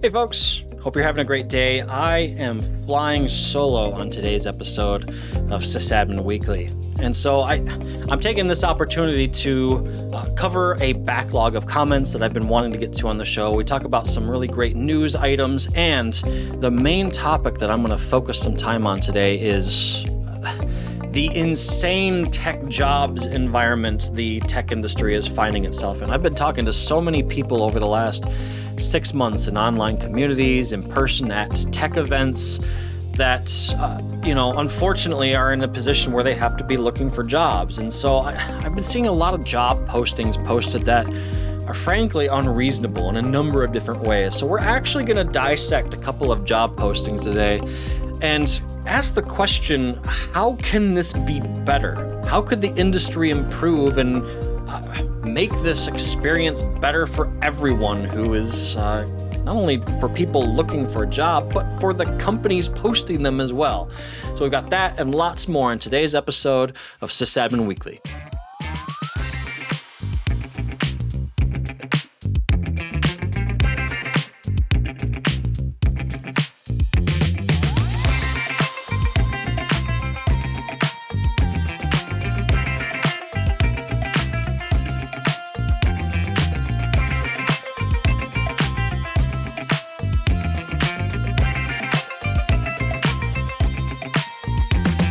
Hey folks, hope you're having a great day. I am flying solo on today's episode of SysAdmin Weekly. And so I'm taking this opportunity to cover a backlog of comments that I've been wanting to get to on the show. We talk about some really great news items, and the main topic that I'm going to focus some time on today is the insane tech jobs environment the tech industry is finding itself in. I've been talking to so many people over the last 6 months in online communities, in person at tech events, that, unfortunately are in a position where they have to be looking for jobs. And so I've been seeing a lot of job postings posted that are frankly unreasonable in a number of different ways. So we're actually going to dissect a couple of job postings today and ask the question, how can this be better? How could the industry improve and make this experience better for everyone who is not only for people looking for a job, but for the companies posting them as well. So we've got that and lots more in today's episode of SysAdmin Weekly.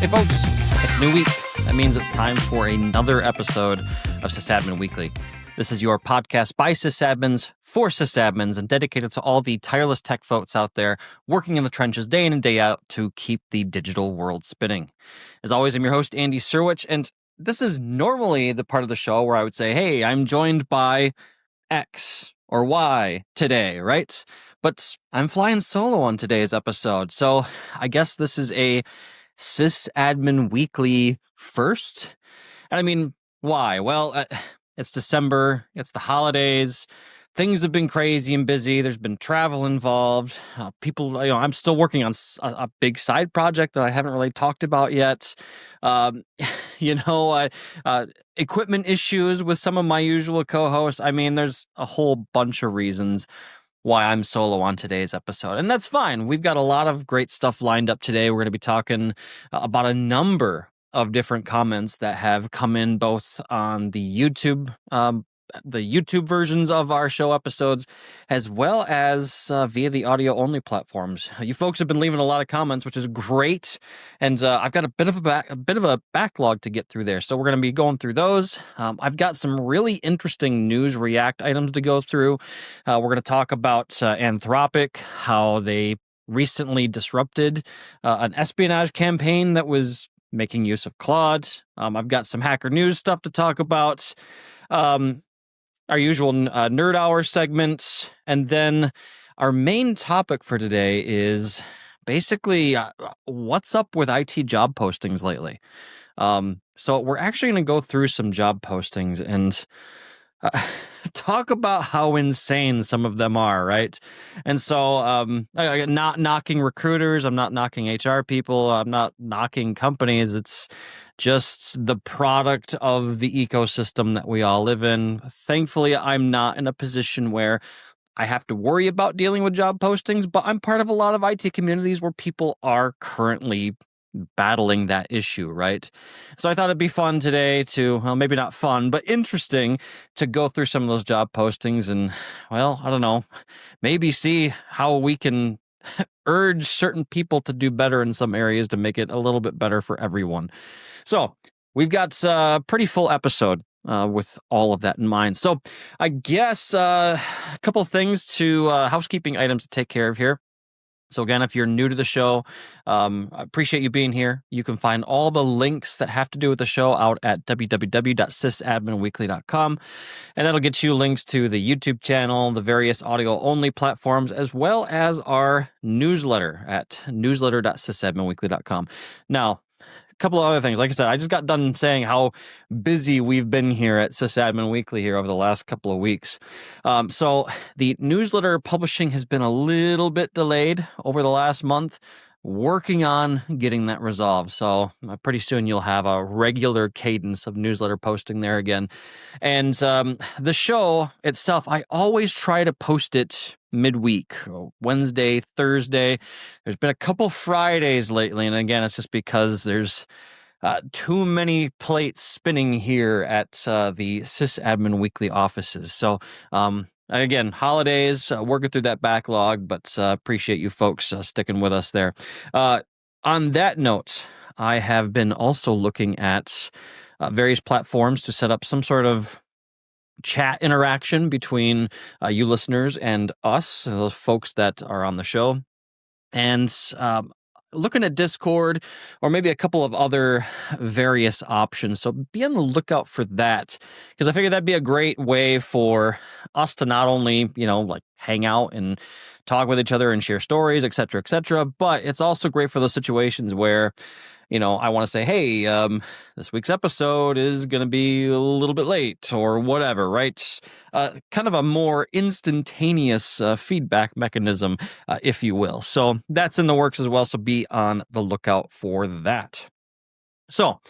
Hey folks, it's a new week. That means it's time for another episode of SysAdmin Weekly. This is your podcast by sysadmins for sysadmins and dedicated to all the tireless tech folks out there working in the trenches day in and day out to keep the digital world spinning. As always, I'm your host, Andy Surwich, and this is normally the part of the show where I would say, hey, I'm joined by X or Y today, right? But I'm flying solo on today's episode, so I guess this is a SysAdmin Weekly first. And I mean, why? Well, it's December, it's the holidays, things have been crazy and busy, there's been travel involved, people, I'm still working on a big side project that I haven't really talked about yet, equipment issues with some of my usual co-hosts. I mean, there's a whole bunch of reasons why I'm solo on today's episode. And that's fine. We've got a lot of great stuff lined up today. We're going to be talking about a number of different comments that have come in both on the YouTube versions of our show episodes, as well as via the audio-only platforms. You folks have been leaving a lot of comments, which is great, and I've got a bit of a backlog to get through there. So we're going to be going through those. I've got some really interesting news React items to go through. We're going to talk about Anthropic, how they recently disrupted an espionage campaign that was making use of Claude. I've got some hacker news stuff to talk about. Our usual Nerd Hour segments, and then our main topic for today is basically what's up with IT job postings lately. So we're actually going to go through some job postings and talk about how insane some of them are, right? And so I'm not knocking recruiters, I'm not knocking HR people, I'm not knocking companies. It's just the product of the ecosystem that we all live in. Thankfully, I'm not in a position where I have to worry about dealing with job postings, but I'm part of a lot of IT communities where people are currently battling that issue, right? So I thought it'd be fun today to, well, maybe not fun, but interesting to go through some of those job postings and, well, I don't know, maybe see how we can urge certain people to do better in some areas to make it a little bit better for everyone. So we've got a pretty full episode with all of that in mind. So I guess a couple of things to housekeeping items to take care of here. So again, if you're new to the show, I appreciate you being here. You can find all the links that have to do with the show out at www.sysadminweekly.com. And that'll get you links to the YouTube channel, the various audio-only platforms, as well as our newsletter at newsletter.sysadminweekly.com. Now, couple of other things. Like I said, I just got done saying how busy we've been here at SysAdmin Weekly here over the last couple of weeks. So the newsletter publishing has been a little bit delayed over the last month. Working on getting that resolved. So pretty soon you'll have a regular cadence of newsletter posting there again. And the show itself, I always try to post it midweek, Wednesday, Thursday. There's been a couple Fridays lately, and again, it's just because there's too many plates spinning here at the SysAdmin Weekly offices. So, again, holidays, working through that backlog, but appreciate you folks sticking with us there. On that note, I have been also looking at various platforms to set up some sort of chat interaction between you listeners and us, those folks that are on the show. And looking at Discord or maybe a couple of other various options. So be on the lookout for that, because I figure that'd be a great way for us to not only, like hang out and talk with each other and share stories, et cetera, but it's also great for those situations where, I want to say, hey, this week's episode is going to be a little bit late or whatever, right? Kind of a more instantaneous feedback mechanism, if you will. So that's in the works as well. So be on the lookout for that. So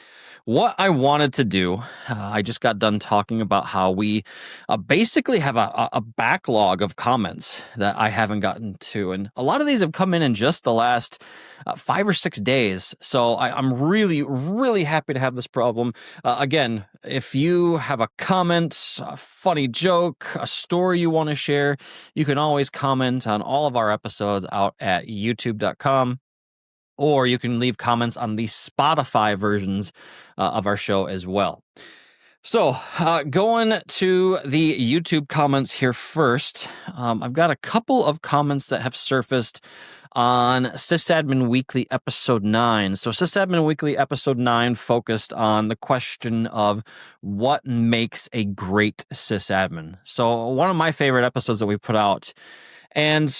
what I wanted to do, I just got done talking about how we basically have a backlog of comments that I haven't gotten to. And a lot of these have come in just the last 5 or 6 days. So I'm really, really happy to have this problem. Again, if you have a comment, a funny joke, a story you want to share, you can always comment on all of our episodes out at youtube.com. Or you can leave comments on the Spotify versions of our show as well. So going to the YouTube comments here first, I've got a couple of comments that have surfaced on SysAdmin Weekly Episode 9. So SysAdmin Weekly Episode 9 focused on the question of what makes a great sysadmin. So one of my favorite episodes that we put out. And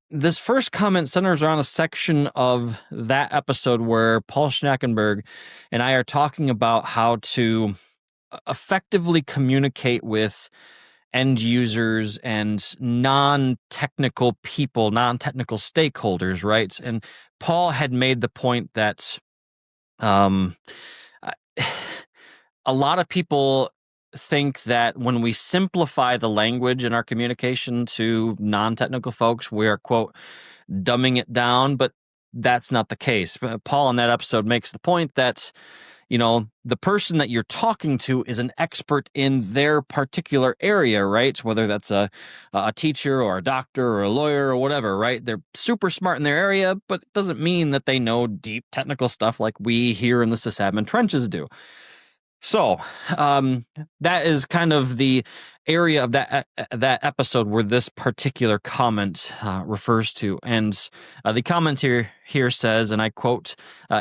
this first comment centers around a section of that episode where Paul Schnackenberg and I are talking about how to effectively communicate with end users and non-technical people, non-technical stakeholders, right? And Paul had made the point that a lot of people think that when we simplify the language in our communication to non-technical folks, we're, quote, dumbing it down, but that's not the case. Paul in that episode makes the point that, the person that you're talking to is an expert in their particular area, right? Whether that's a teacher or a doctor or a lawyer or whatever, right? They're super smart in their area, but it doesn't mean that they know deep technical stuff like we here in the sysadmin trenches do. So that is kind of the area of that episode where this particular comment refers to. And the commenter here says, and I quote,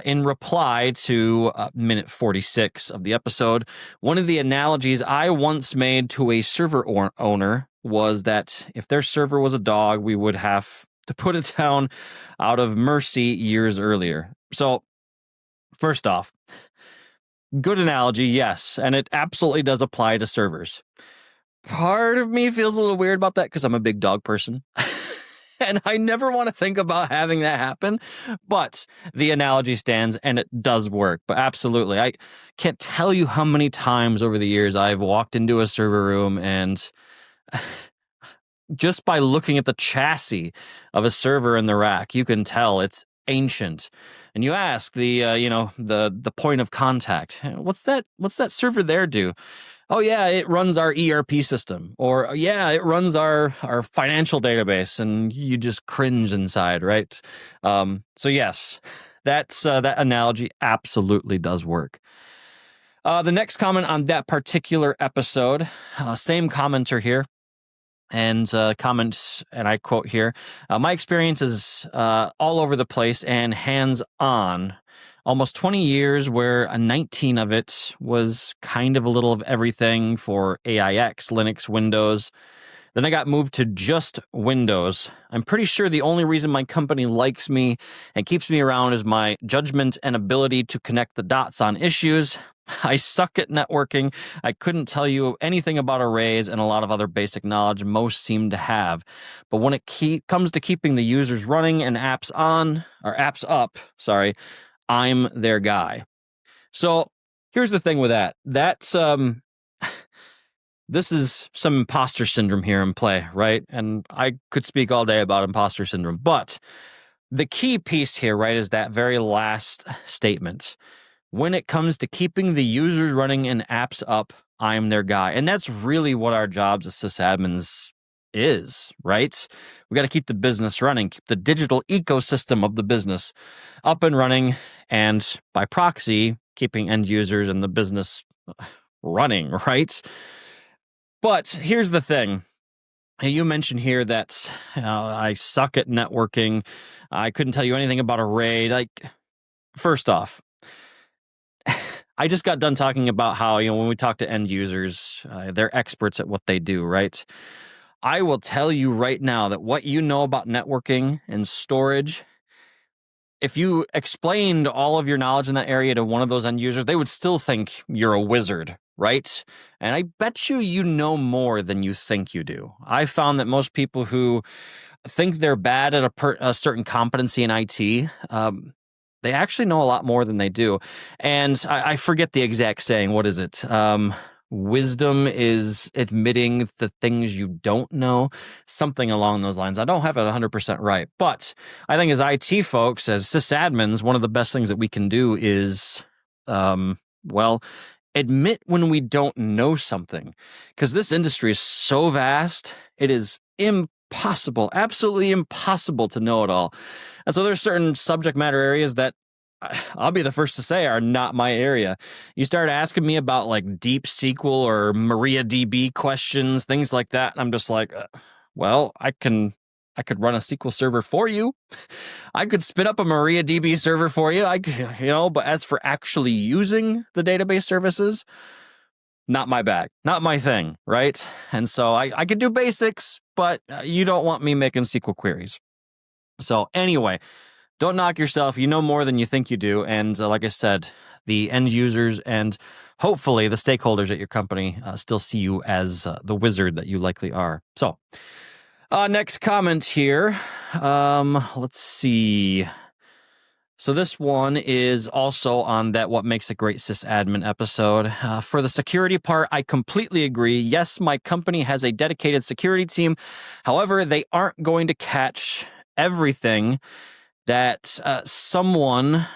in reply to minute 46 of the episode, one of the analogies I once made to a server owner was that if their server was a dog, we would have to put it down out of mercy years earlier. So first off, good analogy, yes, and it absolutely does apply to servers. Part of me feels a little weird about that because I'm a big dog person. And I never want to think about having that happen, but the analogy stands and it does work. But absolutely, I can't tell you how many times over the years I've walked into a server room and just by looking at the chassis of a server in the rack, you can tell it's ancient. And you ask the point of contact, what's that server there do? Oh yeah, it runs our ERP system, or yeah, it runs our financial database, and you just cringe inside, right? So yes, that analogy absolutely does work. The next comment on that particular episode, same commenter here. And comments, and I quote here, my experience is all over the place and hands-on. Almost 20 years where 19 of it was kind of a little of everything for AIX, Linux, Windows. Then I got moved to just Windows. I'm pretty sure the only reason my company likes me and keeps me around is my judgment and ability to connect the dots on issues. I suck at networking. I couldn't tell you anything about arrays and a lot of other basic knowledge most seem to have. But when it comes to keeping the users running and apps up, I'm their guy. So here's the thing with that. That's this is some imposter syndrome here in play, right? And I could speak all day about imposter syndrome, but the key piece here, right, is that very last statement. When it comes to keeping the users running and apps up, I'm their guy. And that's really what our jobs as sysadmins is, right? We got to keep the business running, keep the digital ecosystem of the business up and running, and by proxy, keeping end users and the business running, right? But here's the thing. You mentioned here that I suck at networking. I couldn't tell you anything about a raid. Like, first off, I just got done talking about how, when we talk to end users, they're experts at what they do, right? I will tell you right now that what you know about networking and storage, if you explained all of your knowledge in that area to one of those end users, they would still think you're a wizard, right? And I bet you know more than you think you do. I found that most people who think they're bad at a certain competency in IT, they actually know a lot more than they do. And I forget the exact saying. What is it? Wisdom is admitting the things you don't know, something along those lines. I don't have it 100% right, but I think as IT folks, as sysadmins, one of the best things that we can do is, admit when we don't know something, because this industry is so vast, it is impossible, absolutely impossible to know it all. And so there's certain subject matter areas that I'll be the first to say are not my area. You start asking me about like deep SQL or MariaDB questions, things like that, and I'm just like, I could run a SQL server for you. I could spin up a MariaDB server for you. But as for actually using the database services, not my bag, not my thing, right? And so I could do basics, but you don't want me making SQL queries. So anyway, don't knock yourself. You know more than you think you do. And like I said, the end users and hopefully the stakeholders at your company still see you as the wizard that you likely are. So next comment here. Let's see. So this one is also on that What Makes a Great Sysadmin episode. For the security part, I completely agree. Yes, my company has a dedicated security team. However, they aren't going to catch everything that someone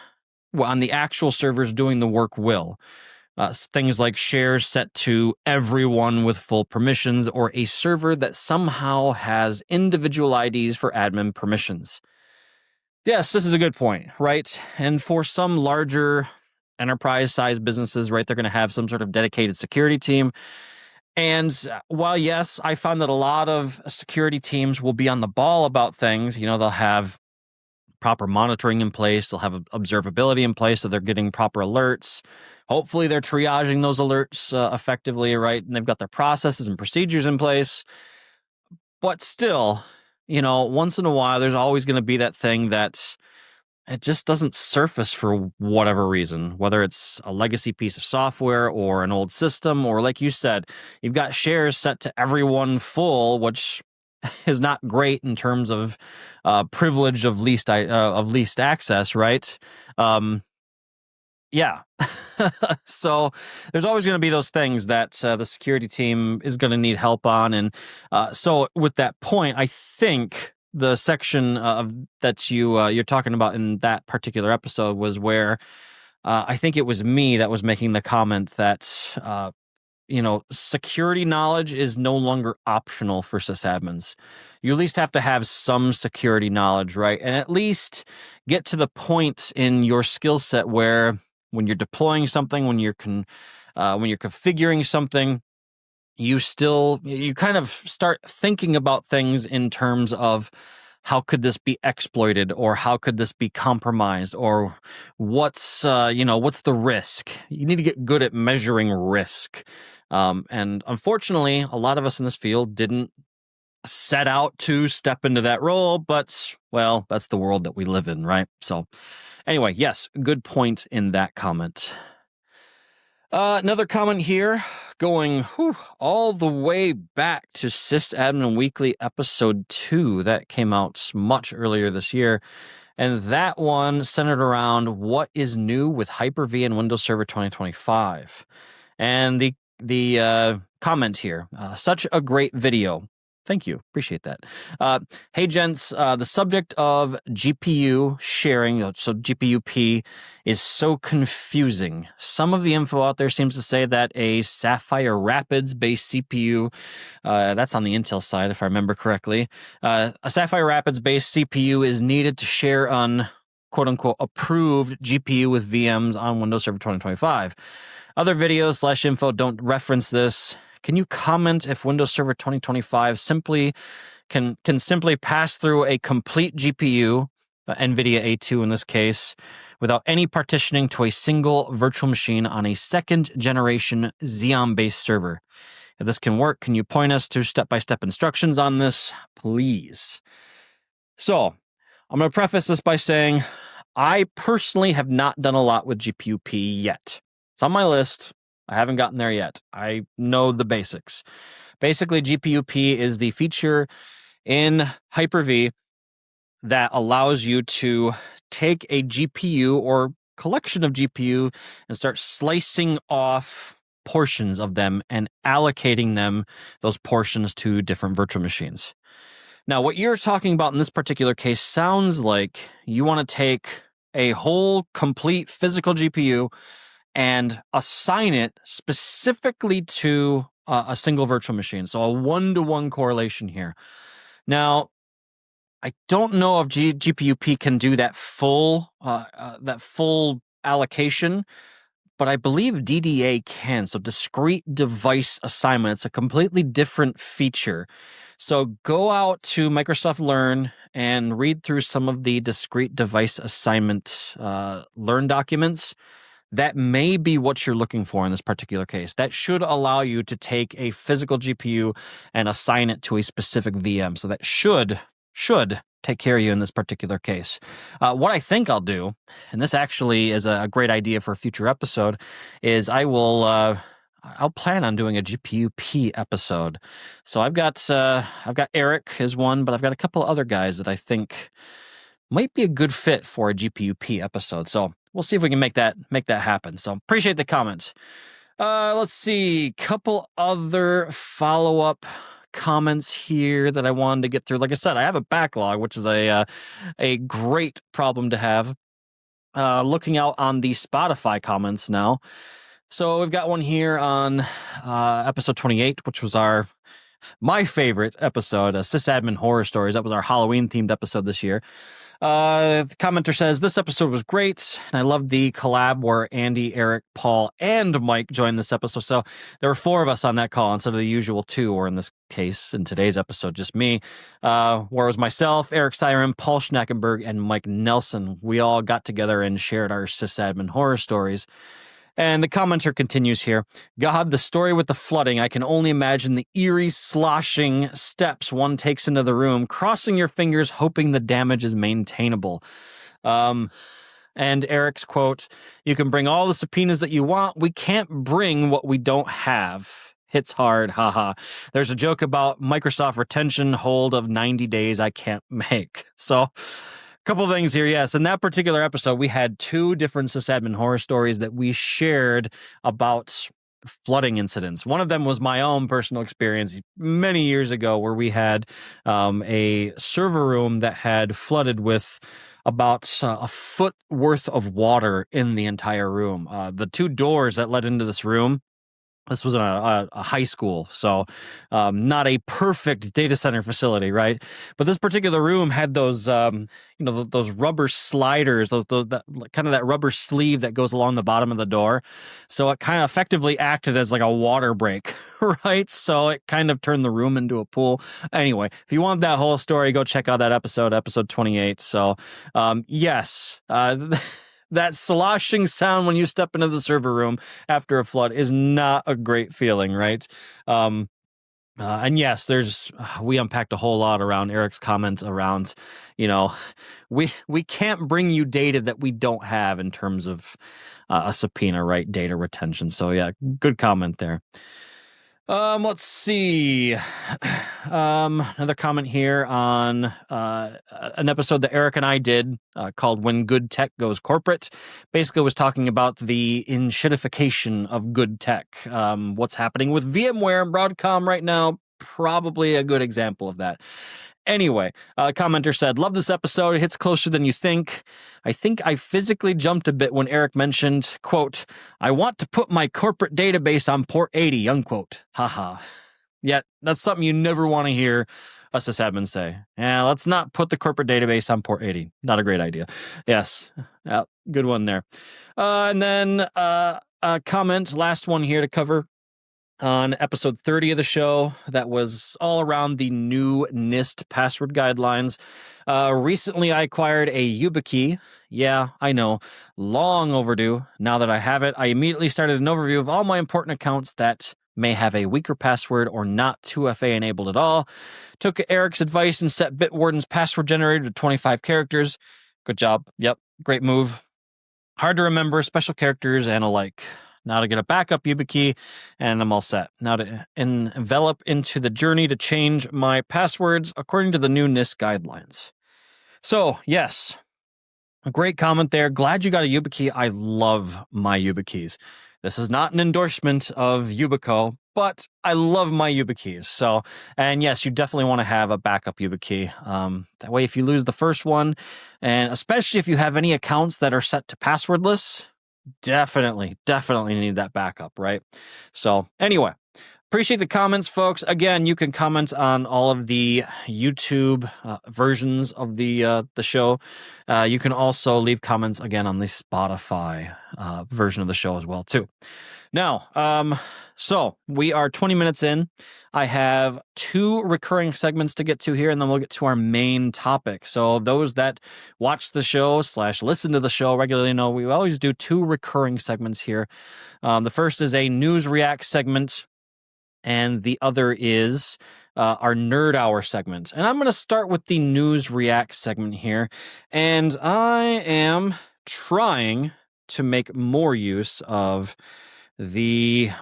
on the actual servers doing the work will. Things like shares set to everyone with full permissions, or a server that somehow has individual IDs for admin permissions. Yes, this is a good point, right? And for some larger enterprise-sized businesses, right, they're going to have some sort of dedicated security team. And while, yes, I found that a lot of security teams will be on the ball about things, they'll have proper monitoring in place, they'll have observability in place, so they're getting proper alerts. Hopefully they're triaging those alerts effectively, right? And they've got their processes and procedures in place. But still, once in a while, there's always going to be that thing that it just doesn't surface for whatever reason, whether it's a legacy piece of software or an old system, or like you said, you've got shares set to everyone full, which is not great in terms of privilege of least access, right? Yeah. So there's always going to be those things that the security team is going to need help on. And so with that point, I think the section of that you're talking about in that particular episode was where I think it was me that was making the comment that security knowledge is no longer optional for sysadmins. You at least have to have some security knowledge, right? And at least get to the point in your skill set where when you're deploying something, when you're configuring something, you kind of start thinking about things in terms of how could this be exploited, or how could this be compromised, or what's the risk? You need to get good at measuring risk. And unfortunately, a lot of us in this field didn't set out to step into that role, but that's the world that we live in, right? So anyway, yes, good point in that comment. Another comment here going all the way back to SysAdmin Weekly episode 2 that came out much earlier this year. And that one centered around what is new with Hyper-V and Windows Server 2025. And the comment here. Such a great video. Thank you. Appreciate that. Hey, gents, the subject of GPU sharing, so GPU-P, is so confusing. Some of the info out there seems to say that a Sapphire Rapids-based CPU, that's on the Intel side, if I remember correctly, a Sapphire Rapids-based CPU is needed to share on quote-unquote approved GPU with VMs on Windows Server 2025. Other videos / info don't reference this. Can you comment if Windows Server 2025 can simply pass through a complete GPU, NVIDIA A2 in this case, without any partitioning to a single virtual machine on a second generation Xeon-based server? If this can work, can you point us to step-by-step instructions on this, please? So, I'm going to preface this by saying I personally have not done a lot with GPU-P yet. It's on my list. I haven't gotten there yet. I know the basics. Basically, GPU-P is the feature in Hyper-V that allows you to take a GPU or collection of GPU and start slicing off portions of them and allocating those portions to different virtual machines. Now, what you're talking about in this particular case sounds like you want to take a whole complete physical GPU and assign it specifically to a single virtual machine. So a one-to-one correlation here. Now, I don't know if GPU-P can do that full allocation, but I believe DDA can. So discrete device assignment. It's a completely different feature. So go out to Microsoft Learn and read through some of the discrete device assignment Learn documents. That may be what you're looking for in this particular case. That should allow you to take a physical GPU and assign it to a specific VM. So that should take care of you in this particular case. What I think I'll do, and this actually is a great idea for a future episode, is I'll plan on doing a GPU-P episode. So I've got Eric as one, but I've got a couple other guys that I think might be a good fit for a GPU-P episode. So we'll see if we can make that happen. So appreciate the comments. Let's see, couple other follow-up comments here that I wanted to get through. Like I said, I have a backlog, which is a great problem to have. Looking out on the Spotify comments now. So we've got one here on episode 28, which was my favorite episode, SysAdmin Horror Stories. That was our Halloween-themed episode this year. The commenter says, this episode was great, and I loved the collab where Andy, Eric, Paul, and Mike joined this episode. So there were 4 of us on that call instead of the usual 2, or in this case, in today's episode, just me, where it was myself, Eric Styron, Paul Schnackenberg, and Mike Nelson. We all got together and shared our SysAdmin Horror Stories. And the commenter continues here. God, the story with the flooding, I can only imagine the eerie sloshing steps one takes into the room, crossing your fingers, hoping the damage is maintainable. And Eric's quote, you can bring all the subpoenas that you want. We can't bring what we don't have. Hits hard, haha. There's a joke about Microsoft retention hold of 90 days I can't make. So, couple things here. Yes, in that particular episode, we had 2 different SysAdmin horror stories that we shared about flooding incidents. One of them was my own personal experience many years ago, where we had a server room that had flooded with about a foot worth of water in the entire room. The 2 doors that led into this room, this was in a high school, so not a perfect data center facility, right? But this particular room had those, those rubber sliders, that rubber sleeve that goes along the bottom of the door. So it kind of effectively acted as like a water break, right? So it kind of turned the room into a pool. Anyway, if you want that whole story, go check out that episode 28. So, yes. That sloshing sound when you step into the server room after a flood is not a great feeling, right? And yes, we unpacked a whole lot around Eric's comments around, we can't bring you data that we don't have in terms of a subpoena, right? Data retention. So yeah, good comment there. Let's see. Another comment here on an episode that Eric and I did called When Good Tech Goes Corporate. Basically was talking about the enshittification of good tech. What's happening with VMware and Broadcom right now, probably a good example of that. Anyway, commenter said, love this episode. It hits closer than you think. I think I physically jumped a bit when Eric mentioned, quote, I want to put my corporate database on port 80, unquote. Haha. Yet, that's something you never want to hear a sysadmin say. Yeah, let's not put the corporate database on port 80. Not a great idea. Yes. Yeah, good one there. And then a comment, last one here to cover. On episode 30 of the show, that was all around the new NIST password guidelines. Recently, I acquired a YubiKey. Yeah, I know, long overdue. Now that I have it, I immediately started an overview of all my important accounts that may have a weaker password or not 2FA enabled at all. Took Eric's advice and set Bitwarden's password generator to 25 characters. Good job. Yep, great move. Hard to remember, special characters and alike. Now to get a backup YubiKey, and I'm all set. Now to envelop into the journey to change my passwords according to the new NIST guidelines. So, yes, a great comment there. Glad you got a YubiKey. I love my YubiKeys. This is not an endorsement of Yubico, but I love my YubiKeys. So, and yes, you definitely want to have a backup YubiKey. That way, if you lose the first one, and especially if you have any accounts that are set to passwordless, definitely need that backup, right? So anyway, appreciate the comments, folks. Again, you can comment on all of the YouTube versions of the show. You can also leave comments again on the Spotify version of the show as well, too. Now, so we are 20 minutes in. I have 2 recurring segments to get to here, and then we'll get to our main topic. So those that watch the show / listen to the show regularly know we always do 2 recurring segments here. The first is a news react segment, and the other is our Nerd Hour segment. And I'm going to start with the news react segment here, and I am trying to make more use of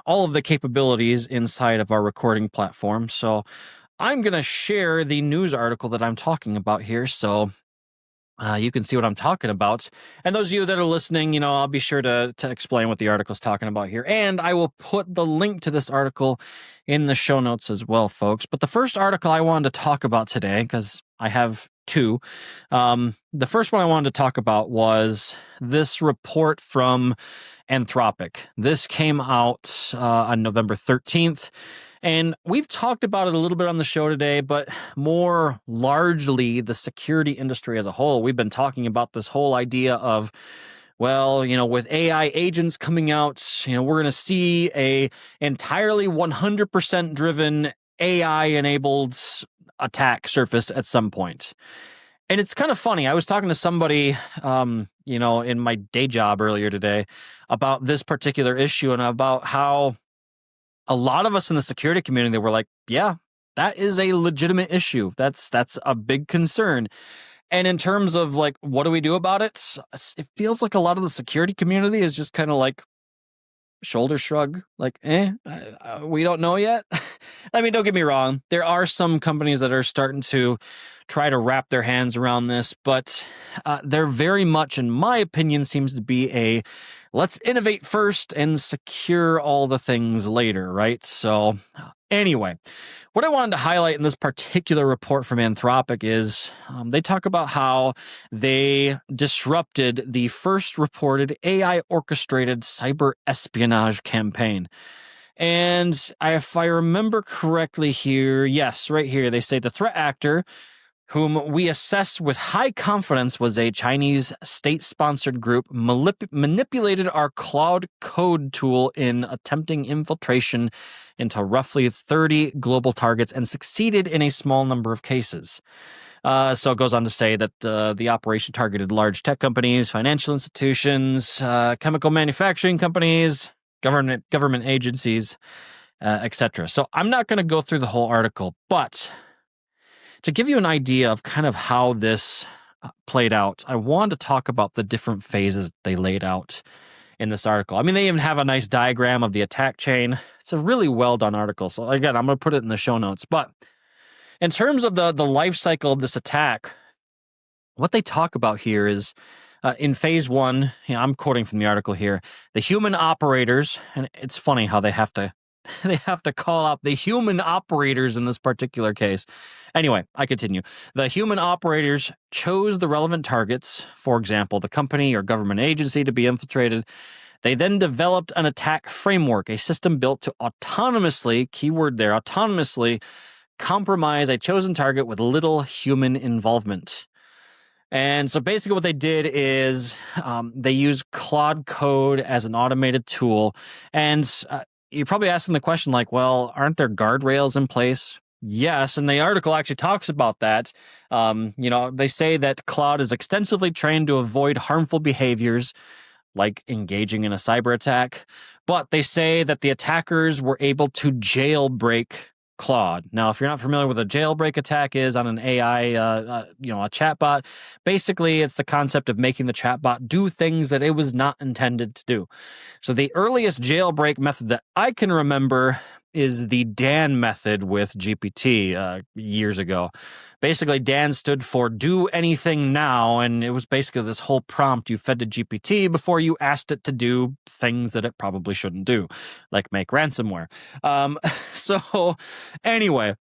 all of the capabilities inside of our recording platform. So I'm going to share the news article that I'm talking about here. So you can see what I'm talking about. And those of you that are listening, I'll be sure to explain what the article is talking about here. And I will put the link to this article in the show notes as well, folks. But the first article I wanted to talk about today, because I have 2. The first one I wanted to talk about was this report from Anthropic. This came out on November 13th. And we've talked about it a little bit on the show today, but more largely the security industry as a whole. We've been talking about this whole idea of, well, with AI agents coming out, we're going to see a entirely 100% driven AI-enabled attack surface at some point. And it's kind of funny. I was talking to somebody, in my day job earlier today about this particular issue and about how a lot of us in the security community were like, yeah, that is a legitimate issue. That's a big concern. And in terms of like, what do we do about it? It feels like a lot of the security community is just kind of like shoulder shrug, like, we don't know yet. I mean, don't get me wrong. There are some companies that are starting to try to wrap their hands around this, but there very much, in my opinion, seems to be a let's innovate first and secure all the things later, right? So anyway, what I wanted to highlight in this particular report from Anthropic is they talk about how they disrupted the first reported AI-orchestrated cyber espionage campaign. And if I remember correctly here, yes, right here, they say the threat actor, whom we assess with high confidence was a Chinese state-sponsored group, manipulated our cloud code tool in attempting infiltration into roughly 30 global targets and succeeded in a small number of cases. So it goes on to say that the operation targeted large tech companies, financial institutions, chemical manufacturing companies, government agencies, etc. So I'm not going to go through the whole article, but to give you an idea of kind of how this played out, I wanted to talk about the different phases they laid out in this article. I mean, they even have a nice diagram of the attack chain. It's a really well done article. So again, I'm going to put it in the show notes. But in terms of the life cycle of this attack, what they talk about here is in phase one, I'm quoting from the article here, the human operators, and it's funny how they have to call out the human operators in this particular case. Anyway, I continue. The human operators chose the relevant targets, for example, the company or government agency to be infiltrated. They then developed an attack framework, a system built to autonomously, keyword there, autonomously compromise a chosen target with little human involvement. And so basically what they did is they used Claude Code as an automated tool. And you're probably asking the question like, well, aren't there guardrails in place? Yes, and the article actually talks about that. They say that Claude is extensively trained to avoid harmful behaviors like engaging in a cyber attack. But they say that the attackers were able to jailbreak Claude. Now, if you're not familiar with what a jailbreak attack is on an AI, a chatbot, basically it's the concept of making the chatbot do things that it was not intended to do. So the earliest jailbreak method that I can remember is the Dan method with GPT years ago. Basically, Dan stood for do anything now, and it was basically this whole prompt you fed to GPT before you asked it to do things that it probably shouldn't do, like make ransomware. So anyway,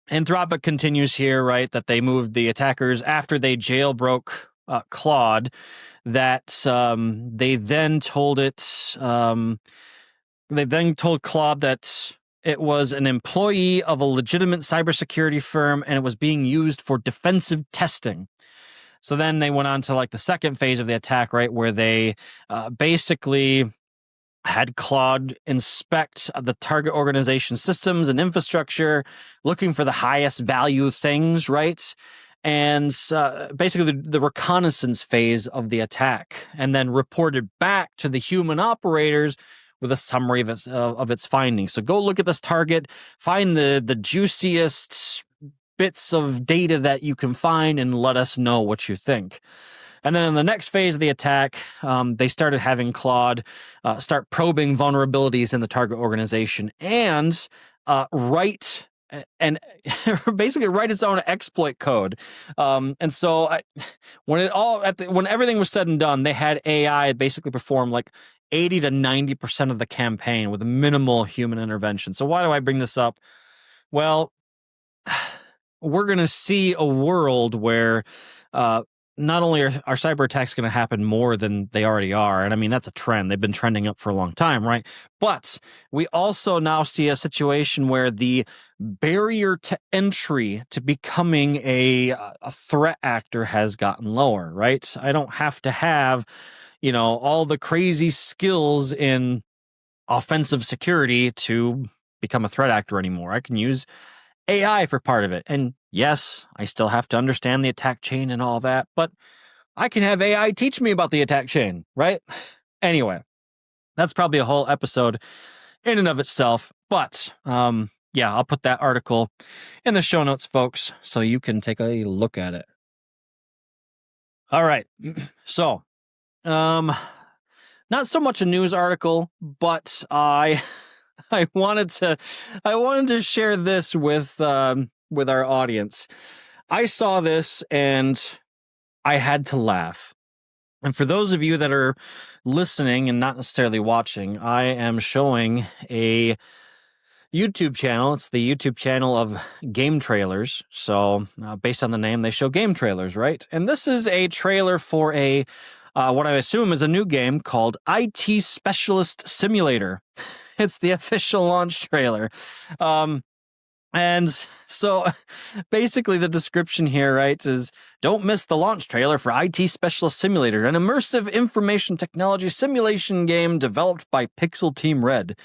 Anthropic continues here, right, that they moved the attackers after they jailbroke Claude, that they then told Claude that it was an employee of a legitimate cybersecurity firm and it was being used for defensive testing. So then they went on to like the second phase of the attack, right, where they basically had Claude inspect the target organization systems and infrastructure, looking for the highest value things, right? And basically the reconnaissance phase of the attack, and then reported back to the human operators with a summary of its findings. So go look at this target, find the juiciest bits of data that you can find, and let us know what you think. And then in the next phase of the attack, they started having Claude start probing vulnerabilities in the target organization and write its own exploit code. And so when everything was said and done, they had AI basically perform like 80 to 90% of the campaign with minimal human intervention. So why do I bring this up? Well, we're going to see a world where not only are cyber attacks going to happen more than they already are, and I mean, that's a trend. They've been trending up for a long time, right? But we also now see a situation where the barrier to entry to becoming a threat actor has gotten lower, right? I don't have to have, all the crazy skills in offensive security to become a threat actor anymore. I can use AI for part of it. And yes, I still have to understand the attack chain and all that, but I can have AI teach me about the attack chain, right? Anyway, that's probably a whole episode in and of itself, but I'll put that article in the show notes, folks, so you can take a look at it. All right. So, not so much a news article, but I wanted to share this with our audience. I saw this and I had to laugh. And for those of you that are listening and not necessarily watching, I am showing a YouTube channel. It's the YouTube channel of game trailers. So based on the name, they show game trailers, right? And this is a trailer for a what I assume is a new game called IT Specialist Simulator. It's the official launch trailer. And so basically the description here, right, is don't miss the launch trailer for IT Specialist Simulator, an immersive information technology simulation game developed by Pixel Team Red.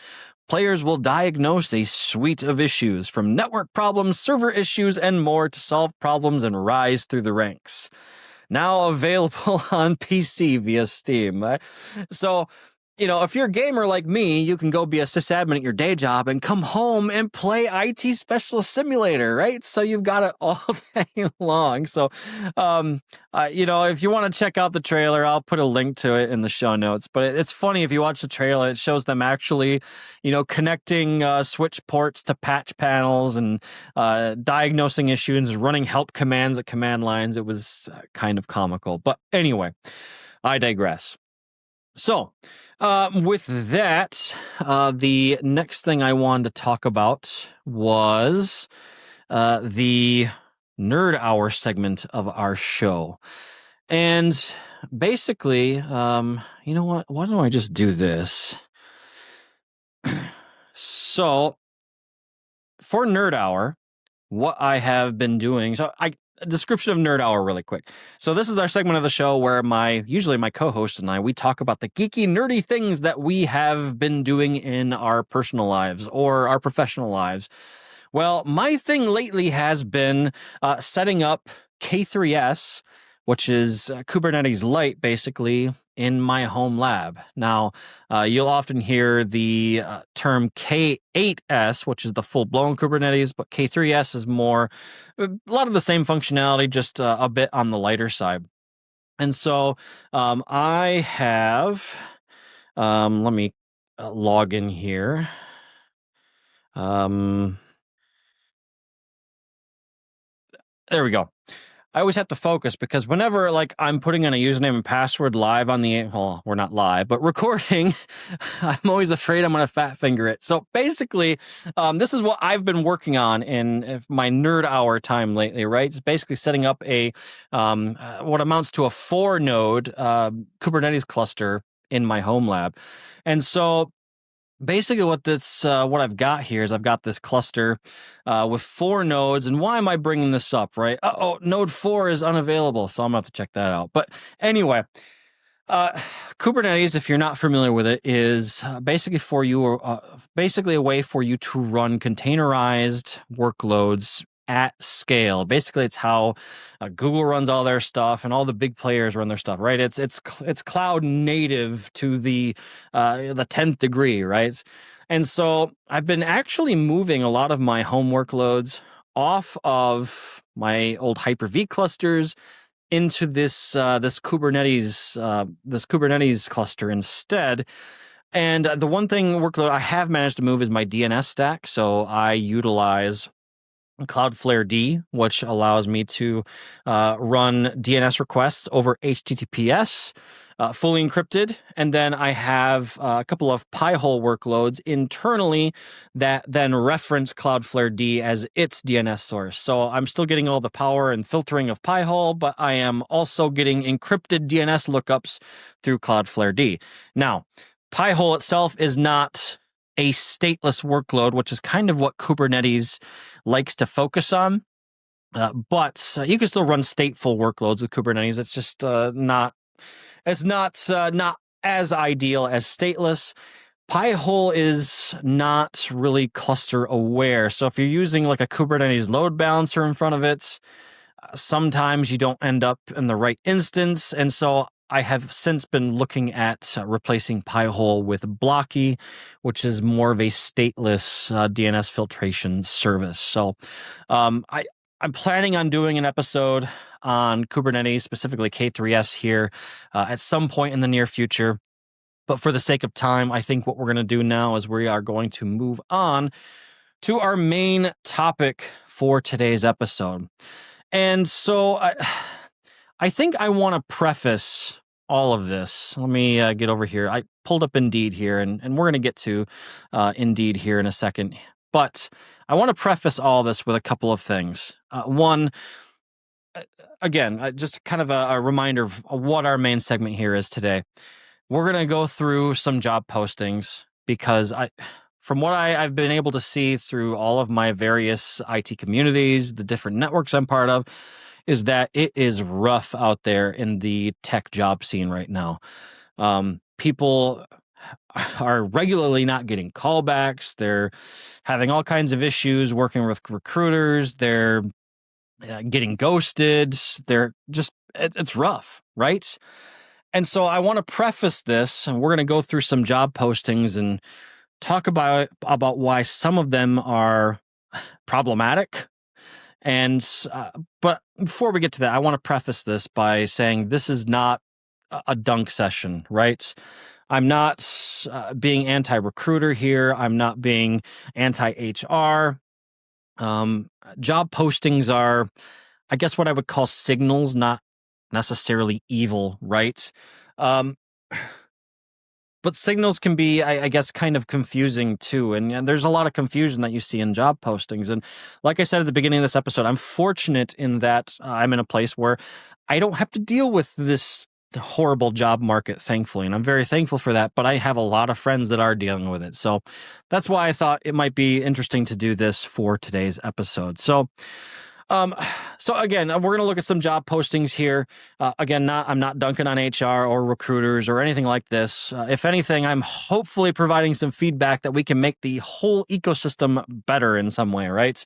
Players will diagnose a suite of issues, from network problems, server issues, and more, to solve problems and rise through the ranks. Now available on PC via Steam. So if you're a gamer like me, you can go be a sysadmin at your day job and come home and play IT Specialist Simulator, right? So you've got it all day long. So, if you want to check out the trailer, I'll put a link to it in the show notes. But it's funny, if you watch the trailer, it shows them actually, connecting switch ports to patch panels and diagnosing issues, running help commands at command lines. It was kind of comical. But anyway, I digress. So, with that, the next thing I wanted to talk about was the Nerd Hour segment of our show. And basically, you know what? Why don't I just do this? So, for Nerd Hour, what I have been doing, a description of Nerd Hour really quick. So this is our segment of the show where usually my co-host and I, we talk about the geeky, nerdy things that we have been doing in our personal lives or our professional lives. Well, my thing lately has been setting up K3S, which is Kubernetes Lite, basically, in my home lab. Now, you'll often hear the term K8S, which is the full-blown Kubernetes, but K3S is a lot of the same functionality, just a bit on the lighter side. And so I have, let me log in here. There we go. I always have to focus because whenever I'm putting in a username and password live on we're not live, but recording, I'm always afraid I'm going to fat finger it. So basically, this is what I've been working on in my Nerd Hour time lately, right? It's basically setting up a what amounts to a 4-node Kubernetes cluster in my home lab. And so basically what I've got here is I've got this cluster with 4 nodes. And why am I bringing this up, right? Node 4 is unavailable, so I'm going to have to check that out. But anyway, Kubernetes, if you're not familiar with it, is basically a way for you to run containerized workloads at scale. Basically, it's how Google runs all their stuff and all the big players run their stuff, right? It's cloud native to the 10th degree, right? And so I've been actually moving a lot of my home workloads off of my old Hyper-V clusters into this Kubernetes cluster instead. And the one workload I have managed to move is my DNS stack. So I utilize Cloudflare D, which allows me to run DNS requests over HTTPS, fully encrypted. And then I have a couple of Pi-hole workloads internally that then reference Cloudflare D as its DNS source. So I'm still getting all the power and filtering of Pi-hole, but I am also getting encrypted DNS lookups through Cloudflare D. Now, Pi-hole itself is not a stateless workload, which is kind of what Kubernetes likes to focus on. But you can still run stateful workloads with Kubernetes. It's just not as ideal as stateless. Pi-hole is not really cluster aware. So if you're using like a Kubernetes load balancer in front of it, sometimes you don't end up in the right instance. And so I have since been looking at replacing Pi-hole with Blocky, which is more of a stateless DNS filtration service. So I'm planning on doing an episode on Kubernetes, specifically K3S here, at some point in the near future. But for the sake of time, I think what we're going to do now is we are going to move on to our main topic for today's episode. And so I think I want to preface all of this. Let me get over here. I pulled up Indeed here, and we're going to get to Indeed here in a second. But I want to preface all this with a couple of things. One, again, just kind of a reminder of what our main segment here is today. We're going to go through some job postings because from what I've been able to see through all of my various IT communities, the different networks I'm part of, is that it is rough out there in the tech job scene right now. People are regularly not getting callbacks. They're having all kinds of issues working with recruiters. They're getting ghosted. It's rough, right? And so I want to preface this, and we're going to go through some job postings and talk about why some of them are problematic. And but before we get to that, I want to preface this by saying this is not a dunk session, right? I'm not being anti-recruiter here. I'm not being anti-HR. Job postings are, I guess, what I would call signals, not necessarily evil, right? Um, but signals can be, I guess, kind of confusing too. And there's a lot of confusion that you see in job postings. And like I said at the beginning of this episode, I'm fortunate in that I'm in a place where I don't have to deal with this horrible job market, thankfully. And I'm very thankful for that. But I have a lot of friends that are dealing with it. So that's why I thought it might be interesting to do this for today's episode. So again, we're going to look at some job postings here. Again, I'm not dunking on HR or recruiters or anything like this. If anything, I'm hopefully providing some feedback that we can make the whole ecosystem better in some way, right?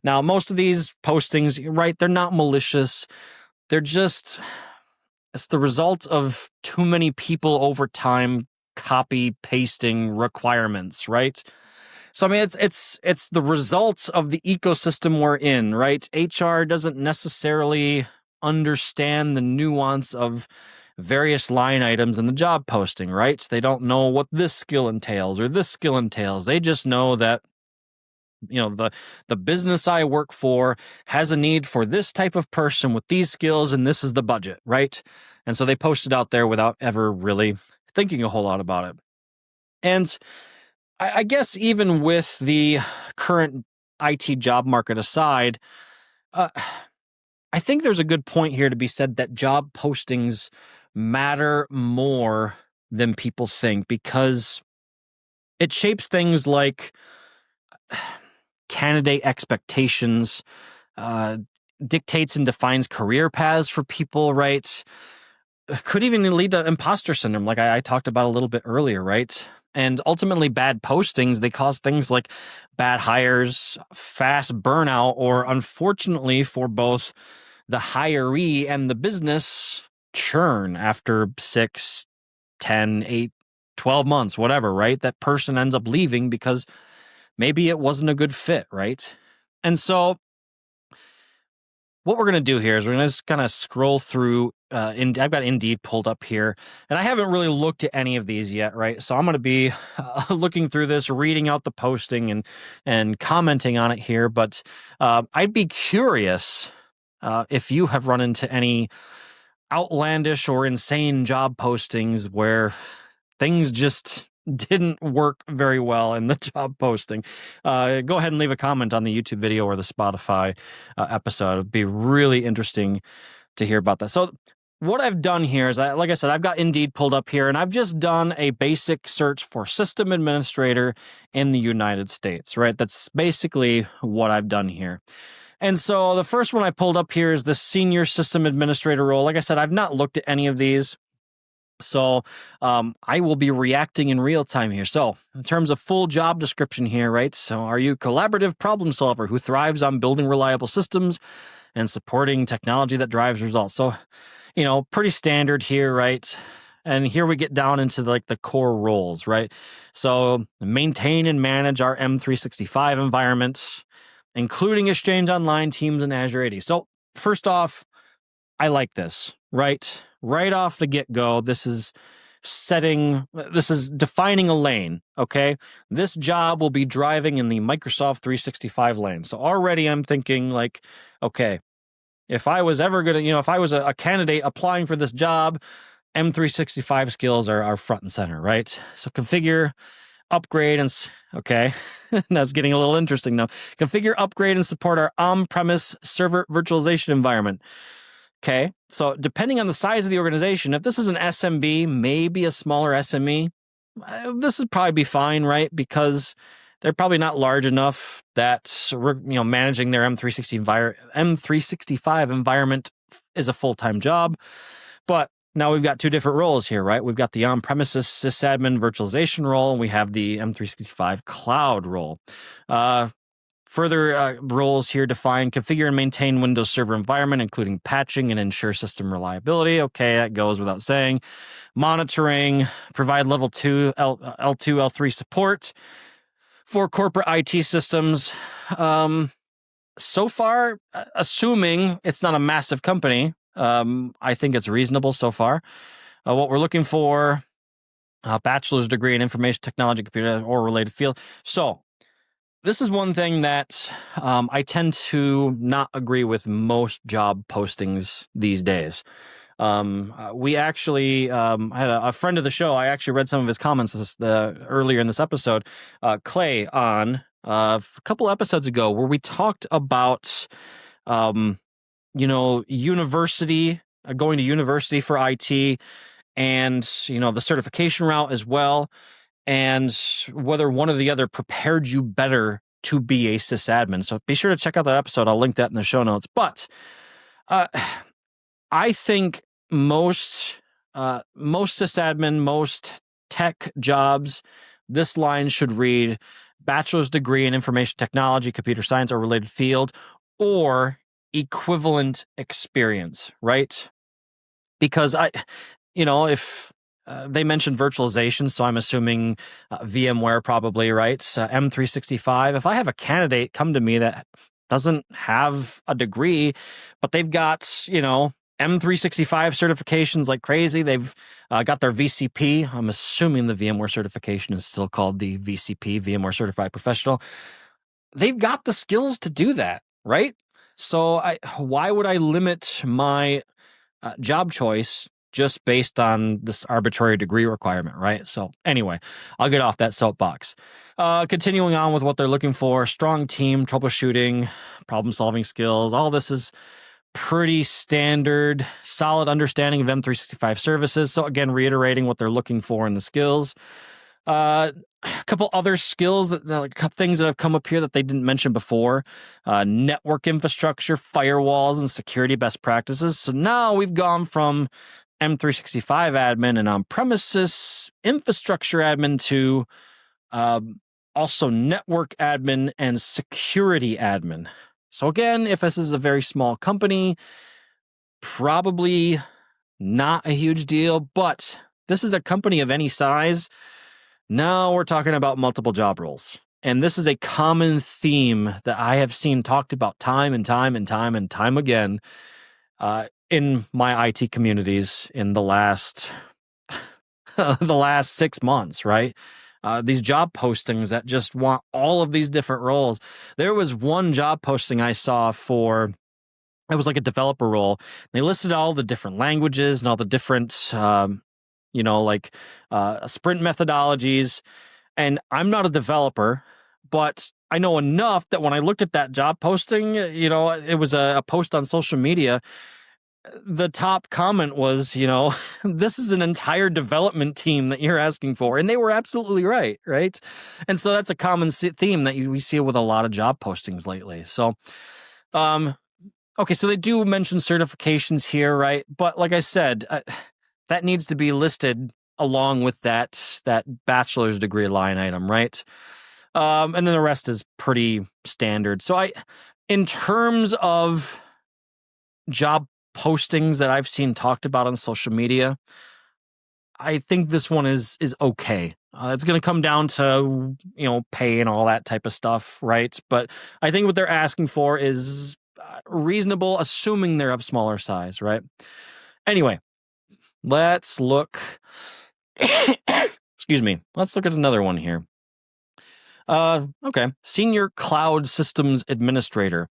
Now, most of these postings, right, they're not malicious. They're just, it's the result of too many people over time copy pasting requirements, right? So, I mean, it's the results of the ecosystem we're in, right? HR doesn't necessarily understand the nuance of various line items in the job posting, right? They don't know what this skill entails or this skill entails. They just know that, the business I work for has a need for this type of person with these skills, and this is the budget, right? And so they post it out there without ever really thinking a whole lot about it. And I guess even with the current IT job market aside, I think there's a good point here to be said that job postings matter more than people think, because it shapes things like candidate expectations, dictates and defines career paths for people, right? Could even lead to impostor syndrome, like I talked about a little bit earlier, right? And ultimately, bad postings, they cause things like bad hires, fast burnout, or unfortunately for both the hiree and the business, churn after 6, 10, 8, 12 months, whatever, right? That person ends up leaving because maybe it wasn't a good fit, right? And so what we're going to do here is we're going to just kind of scroll through. I've got Indeed pulled up here, and I haven't really looked at any of these yet, right? So I'm going to be looking through this, reading out the posting and commenting on it here. But I'd be curious if you have run into any outlandish or insane job postings where things just didn't work very well in the job posting. Go ahead and leave a comment on the YouTube video or the Spotify episode. It'd be really interesting to hear about that. So what I've done here is, like I said, I've got Indeed pulled up here, and I've just done a basic search for system administrator in the United States, right? That's basically what I've done here. And so the first one I pulled up here is the senior system administrator role. Like I said, I've not looked at any of these. So I will be reacting in real time here. So in terms of full job description here, right? So are you a collaborative problem solver who thrives on building reliable systems and supporting technology that drives results? So, pretty standard here, right? And here we get down into the core roles, right? So maintain and manage our M365 environments, including Exchange Online, Teams, and Azure AD. So first off, I like this, right? Right off the get-go, this is defining a lane, okay? This job will be driving in the Microsoft 365 lane. So already I'm thinking okay, if I was ever going to, if I was a candidate applying for this job, M365 skills are front and center, right? So configure, upgrade, and okay, now it's getting a little interesting now. Configure, upgrade, and support our on-premise server virtualization environment. Okay, so depending on the size of the organization, if this is an SMB, maybe a smaller SME, this would probably be fine, right? Because they're probably not large enough that managing their M365 environment is a full-time job. But now we've got two different roles here, right? We've got the on-premises sysadmin virtualization role, and we have the M365 cloud role. Further roles here define: configure and maintain Windows Server environment, including patching and ensure system reliability. Okay, that goes without saying. Monitoring, provide level 2, L2, L3 support for corporate IT systems. So far, assuming it's not a massive company, I think it's reasonable so far. What we're looking for, a bachelor's degree in information technology, computer, or related field. So this is one thing that I tend to not agree with most job postings these days. We actually had a friend of the show. I actually read some of his comments earlier in this episode, Clay, on a couple episodes ago, where we talked about, university, going to university for IT, and the certification route as well, and whether one or the other prepared you better to be a sysadmin. So be sure to check out that episode. I'll link that in the show notes. But I think most sysadmin, most tech jobs, this line should read bachelor's degree in information technology, computer science, or related field, or equivalent experience, right? Because if they mentioned virtualization, so I'm assuming VMware probably, right? M365. If I have a candidate come to me that doesn't have a degree, but they've got, M365 certifications like crazy. They've got their VCP. I'm assuming the VMware certification is still called the VCP, VMware Certified Professional. They've got the skills to do that, right? So why would I limit my job choice just based on this arbitrary degree requirement, right? So anyway, I'll get off that soapbox. Continuing on with what they're looking for: strong team, troubleshooting, problem-solving skills. All this is pretty standard. Solid understanding of M365 services. So again, reiterating what they're looking for in the skills. A couple other skills, things that have come up here that they didn't mention before: network infrastructure, firewalls, and security best practices. So now we've gone from M365 admin and on-premises infrastructure admin to also network admin and security admin. So again, if this is a very small company, probably not a huge deal, but this is a company of any size. Now we're talking about multiple job roles. And this is a common theme that I have seen talked about time and time again in my IT communities in the last 6 months, right? These job postings that just want all of these different roles. There was one job posting I saw for, it was like a developer role. They listed all the different languages and all the different, sprint methodologies. And I'm not a developer, but I know enough that when I looked at that job posting, it was a post on social media. The top comment was, this is an entire development team that you're asking for. And they were absolutely right? And so that's a common theme that we see with a lot of job postings lately. So, okay, so they do mention certifications here, right? But like I said, that needs to be listed along with that bachelor's degree line item, right? And then the rest is pretty standard. So in terms of job postings that I've seen talked about on social media, I think this one is okay. It's going to come down to, pay and all that type of stuff, right? But I think what they're asking for is reasonable, assuming they're of smaller size, right? Anyway, let's look. Excuse me. Let's look at another one here. Okay. Senior Cloud Systems Administrator.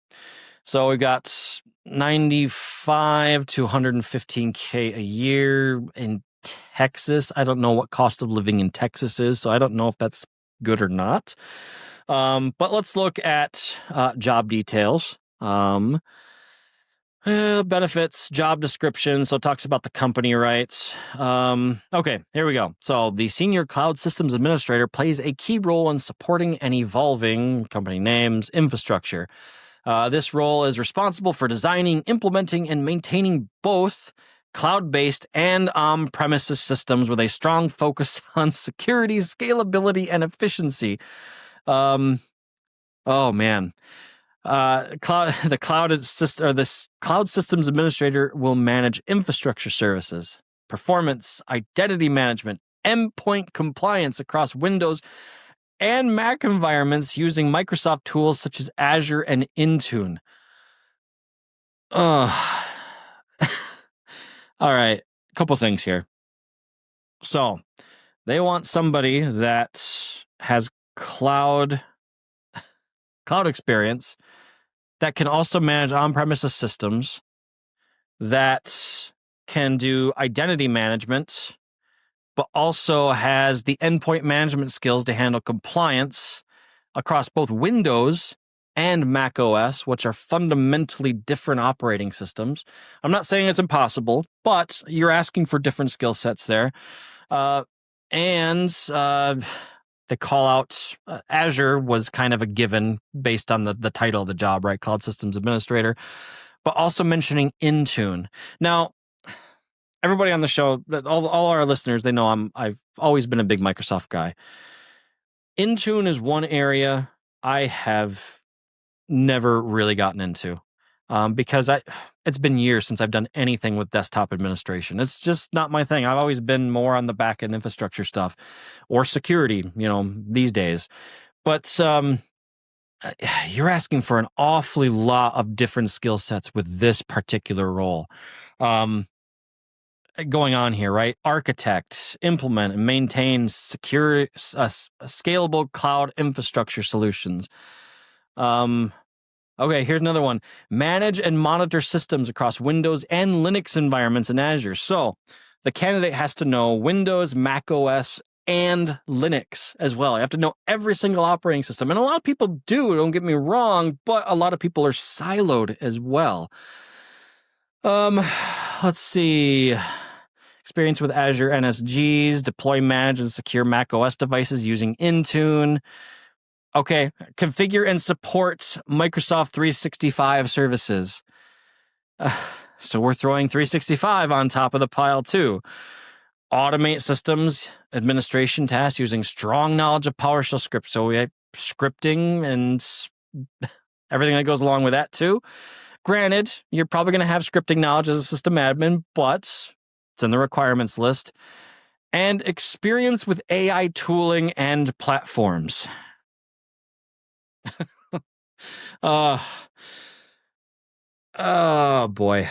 So we got 95 to 115K a year in Texas. I don't know what cost of living in Texas is, so I don't know if that's good or not. But let's look at job details. Benefits, job description. So it talks about the company, right? Okay, here we go. So the Senior Cloud Systems Administrator plays a key role in supporting and evolving company names, infrastructure. This role is responsible for designing, implementing, and maintaining both cloud-based and on-premises systems with a strong focus on security, scalability, and efficiency. Oh man. The cloud systems administrator will manage infrastructure services, performance, identity management, endpoint compliance across Windows and Mac environments using Microsoft tools such as Azure and Intune. Ugh. All right, a couple things here. So they want somebody that has cloud experience, that can also manage on-premises systems, that can do identity management, but also has the endpoint management skills to handle compliance across both Windows and Mac OS, which are fundamentally different operating systems. I'm not saying it's impossible, but you're asking for different skill sets there. They call out Azure was kind of a given based on the title of the job, right? Cloud Systems Administrator, but also mentioning Intune. Now, everybody on the show, all our listeners, they know I've always been a big Microsoft guy. Intune is one area I have never really gotten into. Because it's been years since I've done anything with desktop administration. It's just not my thing. I've always been more on the back end infrastructure stuff or security, these days. But you're asking for an awfully lot of different skill sets with this particular role. Going on here, right? Architect, implement, and maintain secure, scalable cloud infrastructure solutions. Okay, here's another one. Manage and monitor systems across Windows and Linux environments in Azure. So the candidate has to know Windows, Mac OS, and Linux as well. You have to know every single operating system. And a lot of people do, don't get me wrong, but a lot of people are siloed as well. Let's see. Experience with Azure NSGs, deploy, manage, and secure Mac OS devices using Intune. Okay, configure and support Microsoft 365 services. So we're throwing 365 on top of the pile too. Automate systems administration tasks using strong knowledge of PowerShell scripts. So we have scripting and everything that goes along with that too. Granted, you're probably going to have scripting knowledge as a system admin, but it's in the requirements list. And experience with AI tooling and platforms. Oh boy.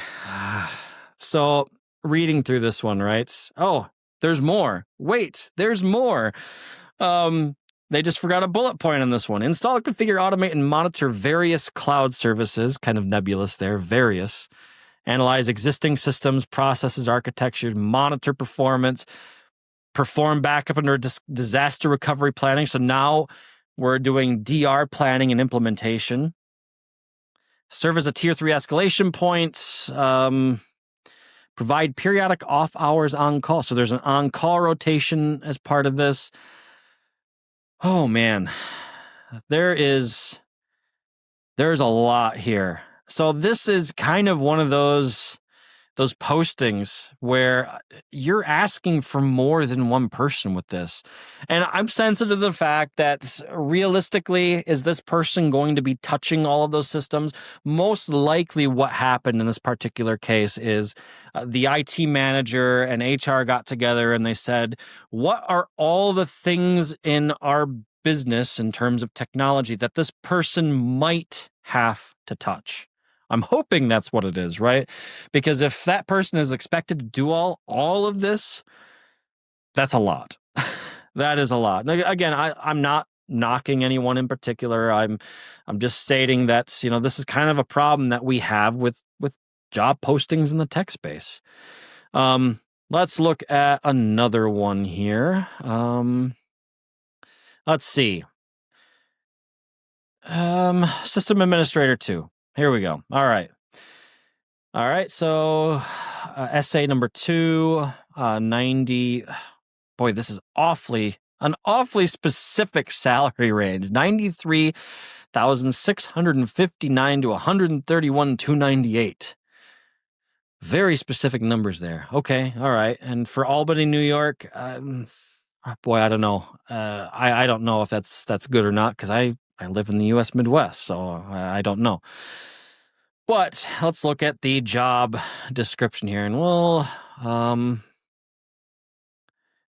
So reading through this one, right? Oh, there's more. Wait, there's more. They just forgot a bullet point on this one. Install, configure, automate, and monitor various cloud services. Kind of nebulous there. Various. Analyze existing systems, processes, architectures, monitor performance, perform backup and disaster recovery planning. So now we're doing DR planning and implementation. Serve as a tier 3 escalation point. Provide periodic off hours on call. So there's an on-call rotation as part of this. Oh man, there's a lot here. So this is kind of one of those postings where you're asking for more than one person with this. And I'm sensitive to the fact that realistically, is this person going to be touching all of those systems? Most likely what happened in this particular case is the IT manager and HR got together and they said, what are all the things in our business in terms of technology that this person might have to touch? I'm hoping that's what it is, right? Because if that person is expected to do all of this, that's a lot. That is a lot. Now, again, I'm not knocking anyone in particular. I'm just stating that, this is kind of a problem that we have with job postings in the tech space. Let's look at another one here. Let's see. System Administrator 2. Here we go. All right. So essay number 2, 90. Boy, this is an awfully specific salary range. 93,659 to 131,298. Very specific numbers there. Okay. All right. And for Albany, New York, boy, I don't know. I don't know if that's good or not, because I I live in the U.S. Midwest, so I don't know. But let's look at the job description here, and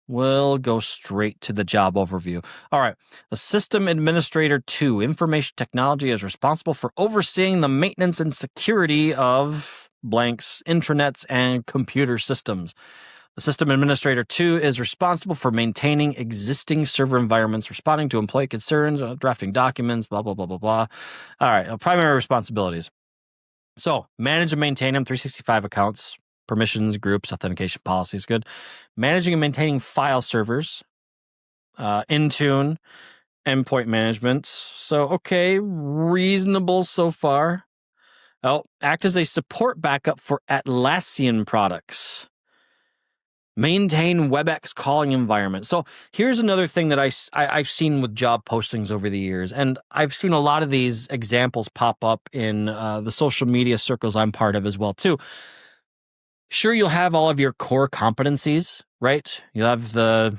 we'll go straight to the job overview. All right. The System Administrator 2, Information Technology, is responsible for overseeing the maintenance and security of blanks, intranets, and computer systems. The System Administrator 2 is responsible for maintaining existing server environments, responding to employee concerns, drafting documents, blah, blah, blah, blah, blah. All right. Primary responsibilities. So manage and maintain M365 accounts, permissions, groups, authentication policies. Good. Managing and maintaining file servers, Intune, endpoint management. So, okay, reasonable so far. Oh, act as a support backup for Atlassian products. Maintain WebEx calling environment. So here's another thing that I've seen with job postings over the years, and I've seen a lot of these examples pop up in the social media circles I'm part of as well too. Sure, you'll have all of your core competencies, right? You'll have the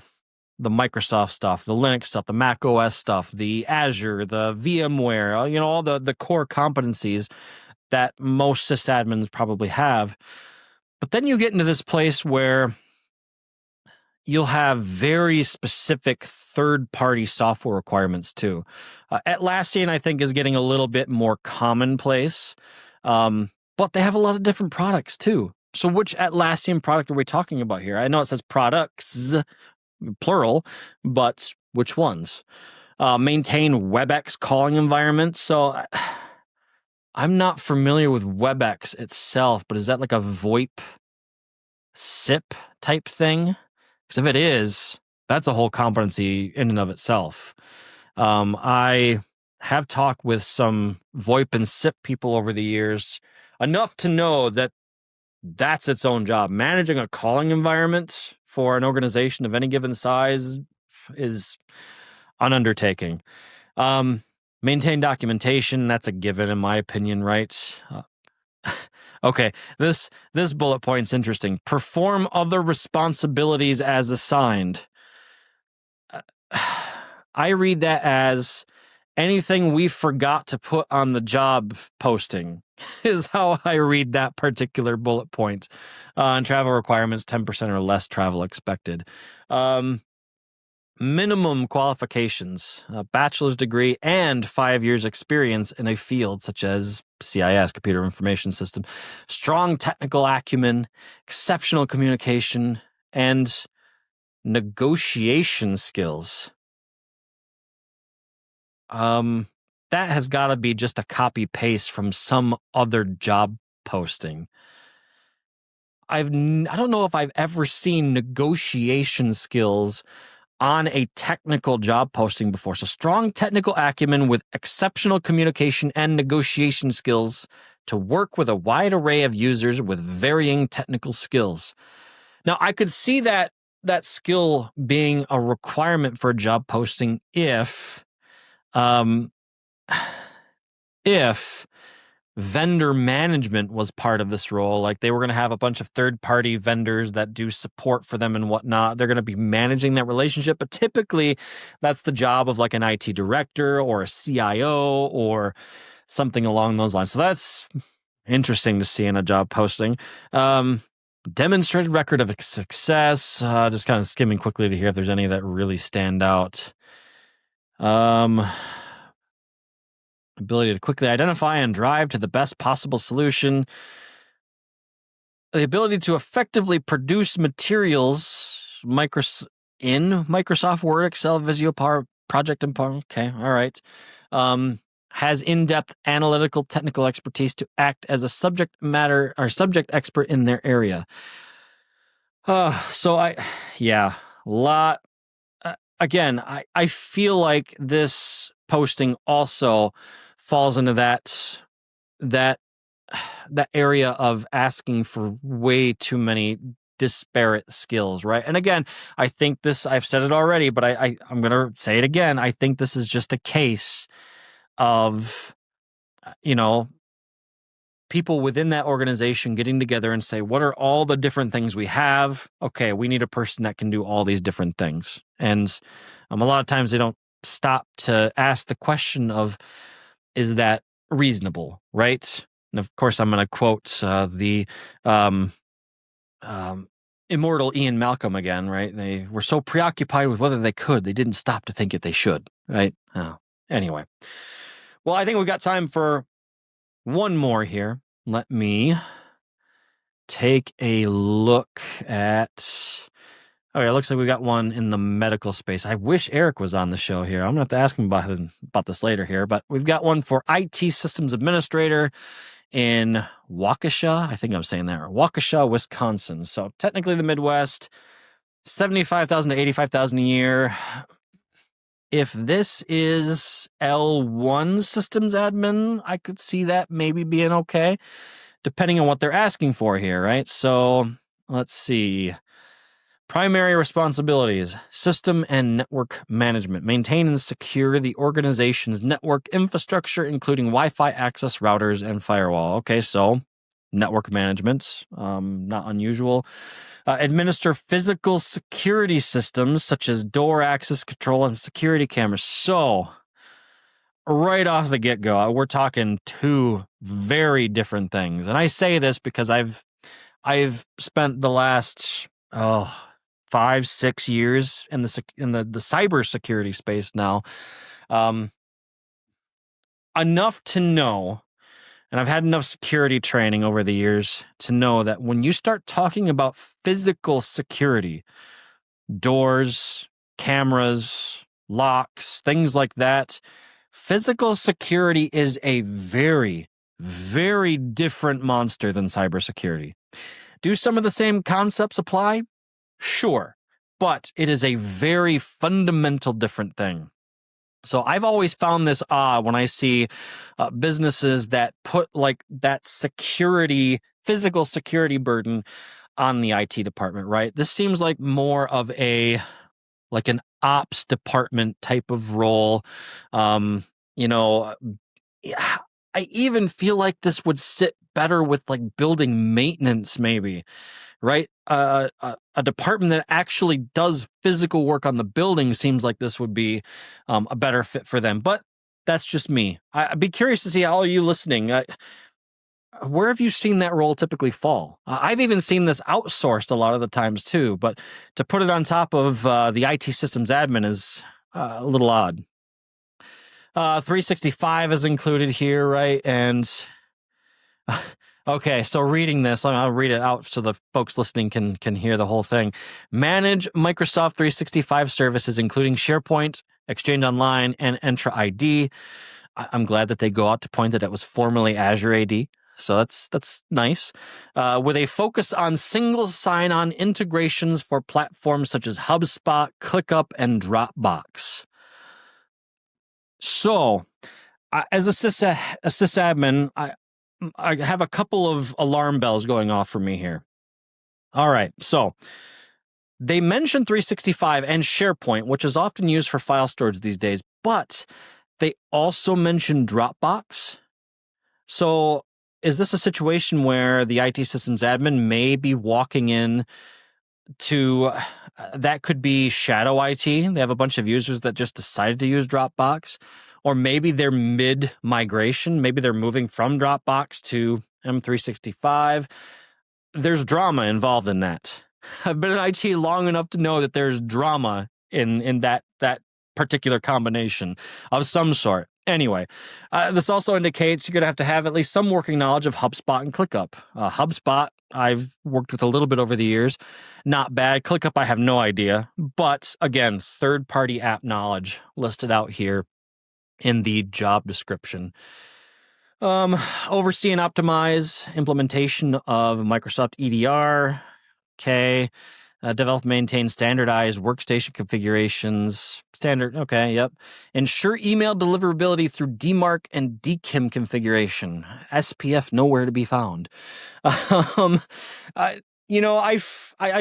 Microsoft stuff, the Linux stuff, the Mac OS stuff, the Azure, the VMware, all the core competencies that most sysadmins probably have. But then you get into this place where you'll have very specific third-party software requirements too. Atlassian, I think, is getting a little bit more commonplace, but they have a lot of different products too. So which Atlassian product are we talking about here? I know it says products, plural, but which ones? Maintain WebEx calling environment. So I'm not familiar with WebEx itself, but is that like a VoIP SIP type thing? Because if it is, that's a whole competency in and of itself. I have talked with some VoIP and SIP people over the years, enough to know that that's its own job. Managing a calling environment for an organization of any given size is an undertaking. Maintain documentation, that's a given in my opinion, right? Okay, this bullet point's interesting. Perform other responsibilities as assigned. I read that as anything we forgot to put on the job posting is how I read that particular bullet point. And travel requirements, 10% or less travel expected. Minimum qualifications, a bachelor's degree and 5 years experience in a field such as CIS, computer information system, strong technical acumen, exceptional communication, and negotiation skills. That has got to be just a copy paste from some other job posting. I don't know if I've ever seen negotiation skills on a technical job posting before. So strong technical acumen with exceptional communication and negotiation skills to work with a wide array of users with varying technical skills. Now, I could see that skill being a requirement for a job posting if vendor management was part of this role. Like they were going to have a bunch of third-party vendors that do support for them and whatnot. They're going to be managing that relationship, but typically that's the job of like an IT director or a CIO or something along those lines. So that's interesting to see in a job posting. Demonstrated record of success. Just kind of skimming quickly to hear if there's any that really stand out. Ability to quickly identify and drive to the best possible solution. The ability to effectively produce materials in Microsoft Word, Excel, Visio, Power, Project, and Power. Okay, all right. Has in-depth analytical technical expertise to act as a subject expert in their area. Again, I feel like this posting also falls into that area of asking for way too many disparate skills, right? And again, I think I've said it already, but I'm going to say it again. I think this is just a case of, people within that organization getting together and say, what are all the different things we have? Okay, we need a person that can do all these different things. And a lot of times they don't stop to ask the question of, is that reasonable, right? And of course, I'm going to quote the immortal Ian Malcolm again, right? They were so preoccupied with whether they could, they didn't stop to think if they should, right? Oh, anyway. Well, I think we've got time for one more here. Let me take a look at... Okay, it looks like we got one in the medical space. I wish Eric was on the show here. I'm going to have to ask him about this later here, but we've got one for IT systems administrator in Waukesha. I think I'm saying that right. Waukesha, Wisconsin. So technically the Midwest, $75,000 to $85,000 a year. If this is L1 systems admin, I could see that maybe being okay, depending on what they're asking for here, right? So let's see. Primary responsibilities: system and network management. Maintain and secure the organization's network infrastructure, including Wi-Fi access, routers, and firewall. Okay, so network management, not unusual. Administer physical security systems such as door access control and security cameras. So right off the get-go, we're talking two very different things. And I say this because I've spent the last 5-6 years in the cybersecurity space now, enough to know, and I've had enough security training over the years to know that when you start talking about physical security, doors, cameras, locks, things like that, physical security is a very, very different monster than cybersecurity. Do some of the same concepts apply? Sure, but it is a very fundamental different thing. So I've always found this odd when I see businesses that put like that physical security burden on the IT department, right? This seems like more of an ops department type of role. I even feel like this would sit better with like building maintenance, maybe. Right? A department that actually does physical work on the building seems like this would be a better fit for them. But that's just me. I'd be curious to see all of you listening. Where have you seen that role typically fall? I've even seen this outsourced a lot of the times too, but to put it on top of the IT systems admin is a little odd. 365 is included here, right? And okay, so reading this, I'll read it out so the folks listening can hear the whole thing. Manage Microsoft 365 services, including SharePoint, Exchange Online, and Entra ID. I'm glad that they go out to point that it was formerly Azure AD. So that's nice. With a focus on single sign-on integrations for platforms such as HubSpot, ClickUp, and Dropbox. So, as a sysadmin, I have a couple of alarm bells going off for me here. All right, so they mentioned 365 and SharePoint, which is often used for file storage these days, but they also mentioned Dropbox. So is this a situation where the IT systems admin may be walking in to, that could be shadow IT. They have a bunch of users that just decided to use Dropbox, or maybe they're mid-migration. Maybe they're moving from Dropbox to M365. There's drama involved in that. I've been in IT long enough to know that there's drama in that particular combination of some sort. Anyway, this also indicates you're going to have at least some working knowledge of HubSpot and ClickUp. HubSpot, I've worked with a little bit over the years. Not bad. ClickUp, I have no idea. But again, third-party app knowledge listed out here in the job description. Oversee and optimize implementation of Microsoft EDR. Okay. Develop, maintain standardized workstation configurations. Standard. Okay. Yep. Ensure email deliverability through DMARC and DKIM configuration. SPF nowhere to be found. I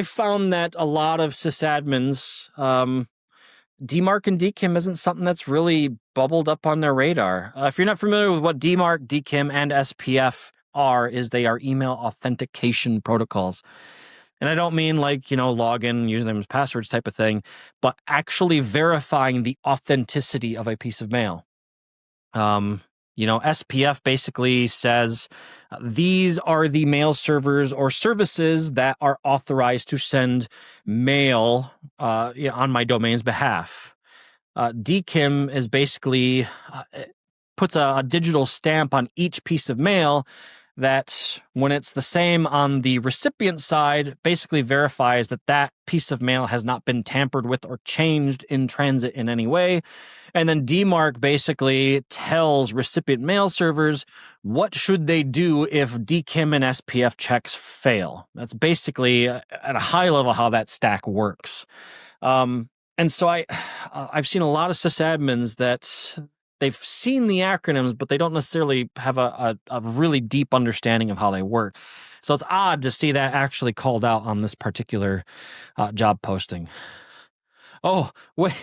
found that a lot of sysadmins, DMARC and DKIM isn't something that's really bubbled up on their radar. If you're not familiar with what DMARC, DKIM, and SPF are, they are email authentication protocols. And I don't mean like, login, usernames, passwords type of thing, but actually verifying the authenticity of a piece of mail. SPF basically says these are the mail servers or services that are authorized to send mail on my domain's behalf. DKIM is basically puts a digital stamp on each piece of mail that, when it's the same on the recipient side, basically verifies that that piece of mail has not been tampered with or changed in transit in any way. And then DMARC basically tells recipient mail servers what should they do if DKIM and SPF checks fail. That's basically at a high level how that stack works. And so I've seen a lot of sysadmins that they've seen the acronyms, but they don't necessarily have a really deep understanding of how they work. So it's odd to see that actually called out on this particular job posting. Oh, wait.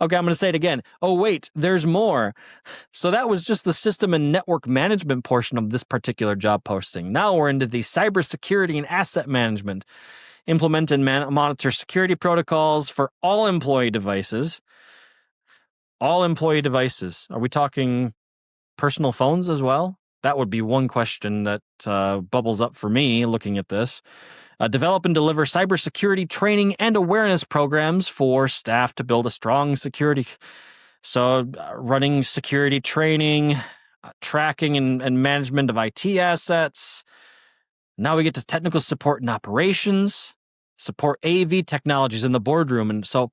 Okay, I'm going to say it again. Oh, wait, there's more. So that was just the system and network management portion of this particular job posting. Now we're into the cybersecurity and asset management. Implement and monitor security protocols for all employee devices. All employee devices. Are we talking personal phones as well? That would be one question that bubbles up for me looking at this. Develop and deliver cybersecurity training and awareness programs for staff to build a strong security. So running security training, tracking and management of IT assets. Now we get to technical support and operations, support AV technologies in the boardroom. And so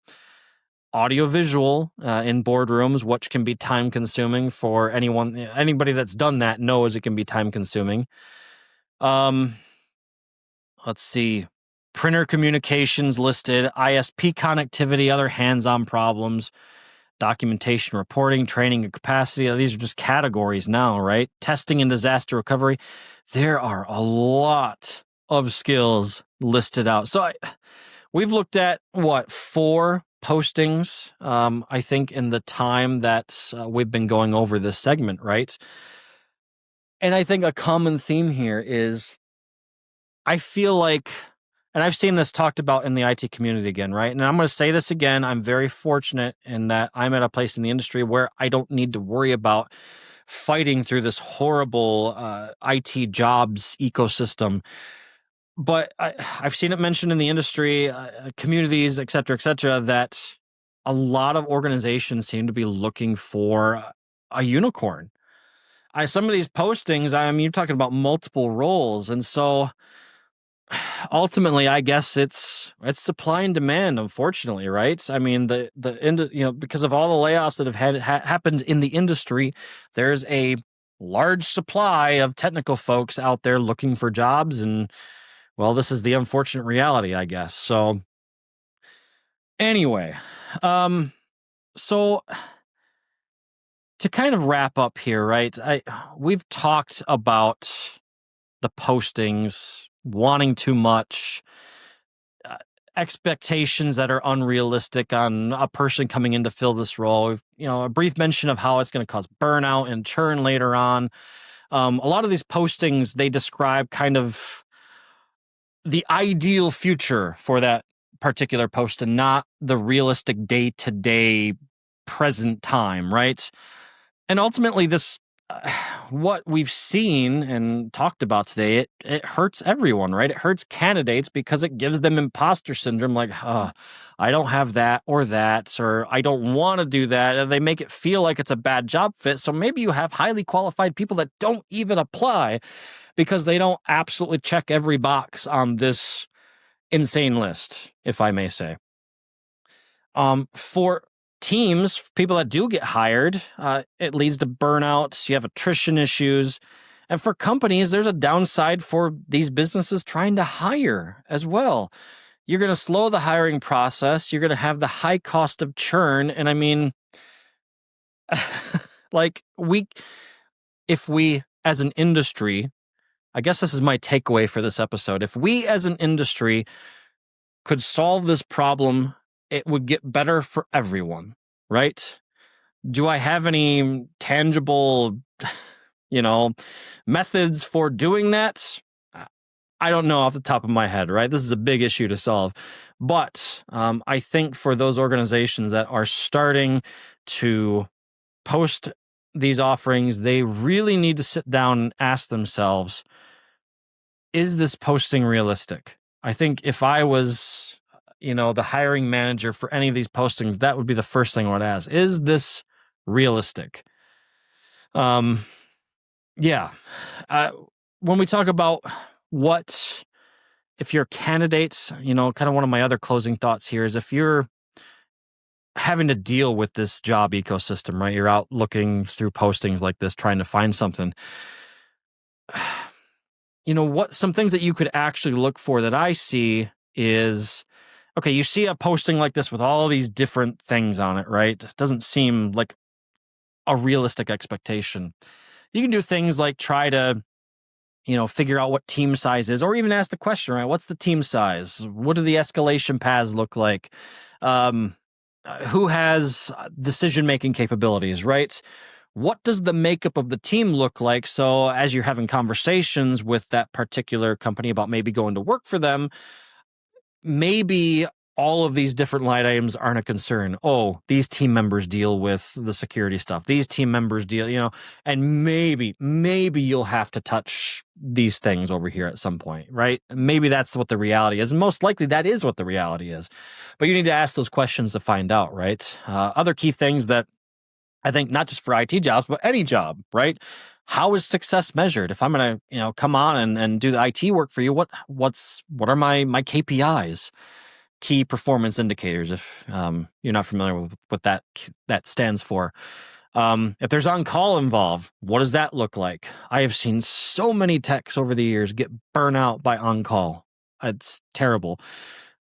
audiovisual in boardrooms, which can be time consuming for anybody that's done that knows it can be time consuming. Let's see, printer communications listed, ISP connectivity, other hands-on problems, documentation, reporting, training, and capacity. These are just categories now, right? Testing and disaster recovery. There are a lot of skills listed out. So we've looked at 4 postings, I think, in the time that we've been going over this segment, right? And I think a common theme here is I feel like, and I've seen this talked about in the IT community again, right? And I'm going to say this again. I'm very fortunate in that I'm at a place in the industry where I don't need to worry about fighting through this horrible IT jobs ecosystem. But I've seen it mentioned in the industry, communities, et cetera, that a lot of organizations seem to be looking for a unicorn. Some of these postings, you're talking about multiple roles. And so ultimately, I guess it's supply and demand, unfortunately, right? I mean, because of all the layoffs that have happened in the industry, there's a large supply of technical folks out there looking for jobs, and well, this is the unfortunate reality, I guess. So anyway, so to kind of wrap up here, right? We've talked about the postings, wanting too much, expectations that are unrealistic on a person coming in to fill this role. A brief mention of how it's going to cause burnout and churn later on. A lot of these postings, they describe kind of the ideal future for that particular post and not the realistic day-to-day present time, right? And ultimately, this what we've seen and talked about today, it hurts everyone, right? It hurts candidates because it gives them imposter syndrome, like, I don't have that, or I don't want to do that. And they make it feel like it's a bad job fit. So maybe you have highly qualified people that don't even apply because they don't absolutely check every box on this insane list, if I may say. For teams, people that do get hired, it leads to burnout. You have attrition issues. And for companies, there's a downside for these businesses trying to hire as well. You're going to slow the hiring process. You're going to have the high cost of churn. And I mean, if we as an industry, I guess this is my takeaway for this episode. If we as an industry could solve this problem, it would get better for everyone, right? Do I have any tangible, methods for doing that? I don't know off the top of my head, right? This is a big issue to solve. But I think for those organizations that are starting to post these offerings, they really need to sit down and ask themselves, is this posting realistic? I think if I was, the hiring manager for any of these postings, that would be the first thing I would ask. Is this realistic? Yeah. When we talk about what, if you're candidates, kind of one of my other closing thoughts here is if you're having to deal with this job ecosystem, right? You're out looking through postings like this, trying to find something. What some things that you could actually look for that I see is, okay, you see a posting like this with all these different things on it, right? It doesn't seem like a realistic expectation. You can do things like try to, figure out what team size is, or even ask the question, right? What's the team size? What do the escalation paths look like? Who has decision-making capabilities, right? What does the makeup of the team look like? So as you're having conversations with that particular company about maybe going to work for them, maybe all of these different line items aren't a concern. Oh, these team members deal with the security stuff. These team members deal, and maybe you'll have to touch these things over here at some point, right? Maybe that's what the reality is. And most likely that is what the reality is. But you need to ask those questions to find out, right? Other key things that I think not just for IT jobs, but any job, right? How is success measured? If I'm going to, come on and do the IT work for you, what are my KPIs? Key performance indicators, if you're not familiar with what that stands for. If there's on-call involved, what does that look like? I have seen so many techs over the years get burnout by on-call. It's terrible.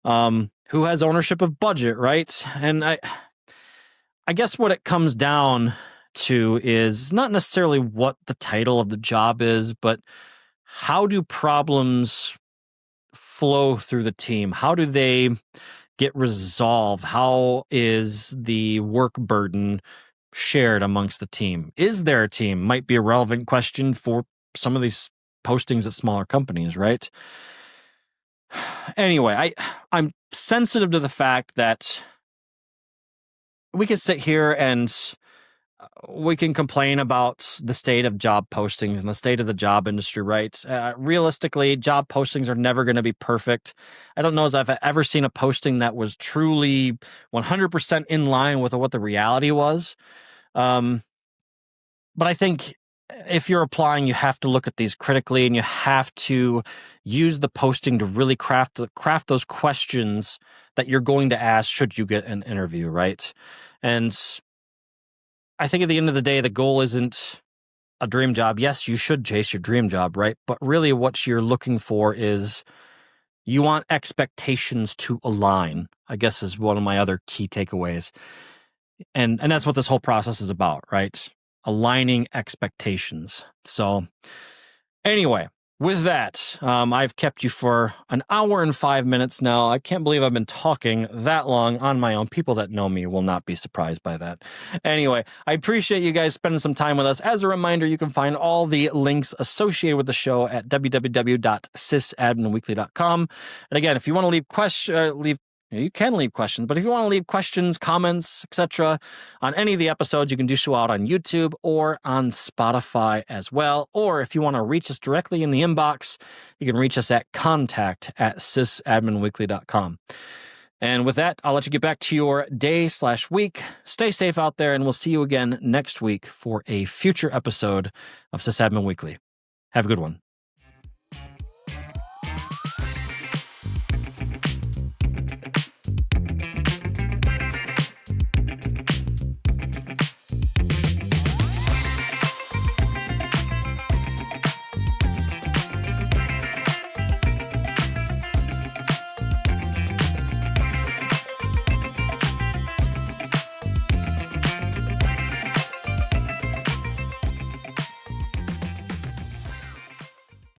Who has ownership of budget, right? And I guess what it comes down to is not necessarily what the title of the job is, but how do problems flow through the team? How do they get resolved? How is the work burden shared amongst the team? Is there a team? Might be a relevant question for some of these postings at smaller companies, right? Anyway, I'm sensitive to the fact that we can sit here and we can complain about the state of job postings and the state of the job industry, right? Realistically, job postings are never going to be perfect. I don't know as I've ever seen a posting that was truly 100% in line with what the reality was. But I think if you're applying, you have to look at these critically, and you have to use the posting to really craft those questions that you're going to ask should you get an interview, right? And I think at the end of the day, the goal isn't a dream job. Yes, you should chase your dream job, right? But really what you're looking for is you want expectations to align, I guess is one of my other key takeaways. And that's what this whole process is about, right? Aligning expectations. So anyway, with that, I've kept you for an hour and 5 minutes now. I can't believe I've been talking that long on my own. People that know me will not be surprised by that. Anyway, I appreciate you guys spending some time with us. As a reminder, you can find all the links associated with the show at www.sysadminweekly.com. And again, if you want to you can leave questions, but if you want to leave questions, comments, etc. on any of the episodes, you can do so out on YouTube or on Spotify as well. Or if you want to reach us directly in the inbox, you can reach us at contact@sysadminweekly.com. And with that, I'll let you get back to your day/week. Stay safe out there, and we'll see you again next week for a future episode of SysAdmin Weekly. Have a good one.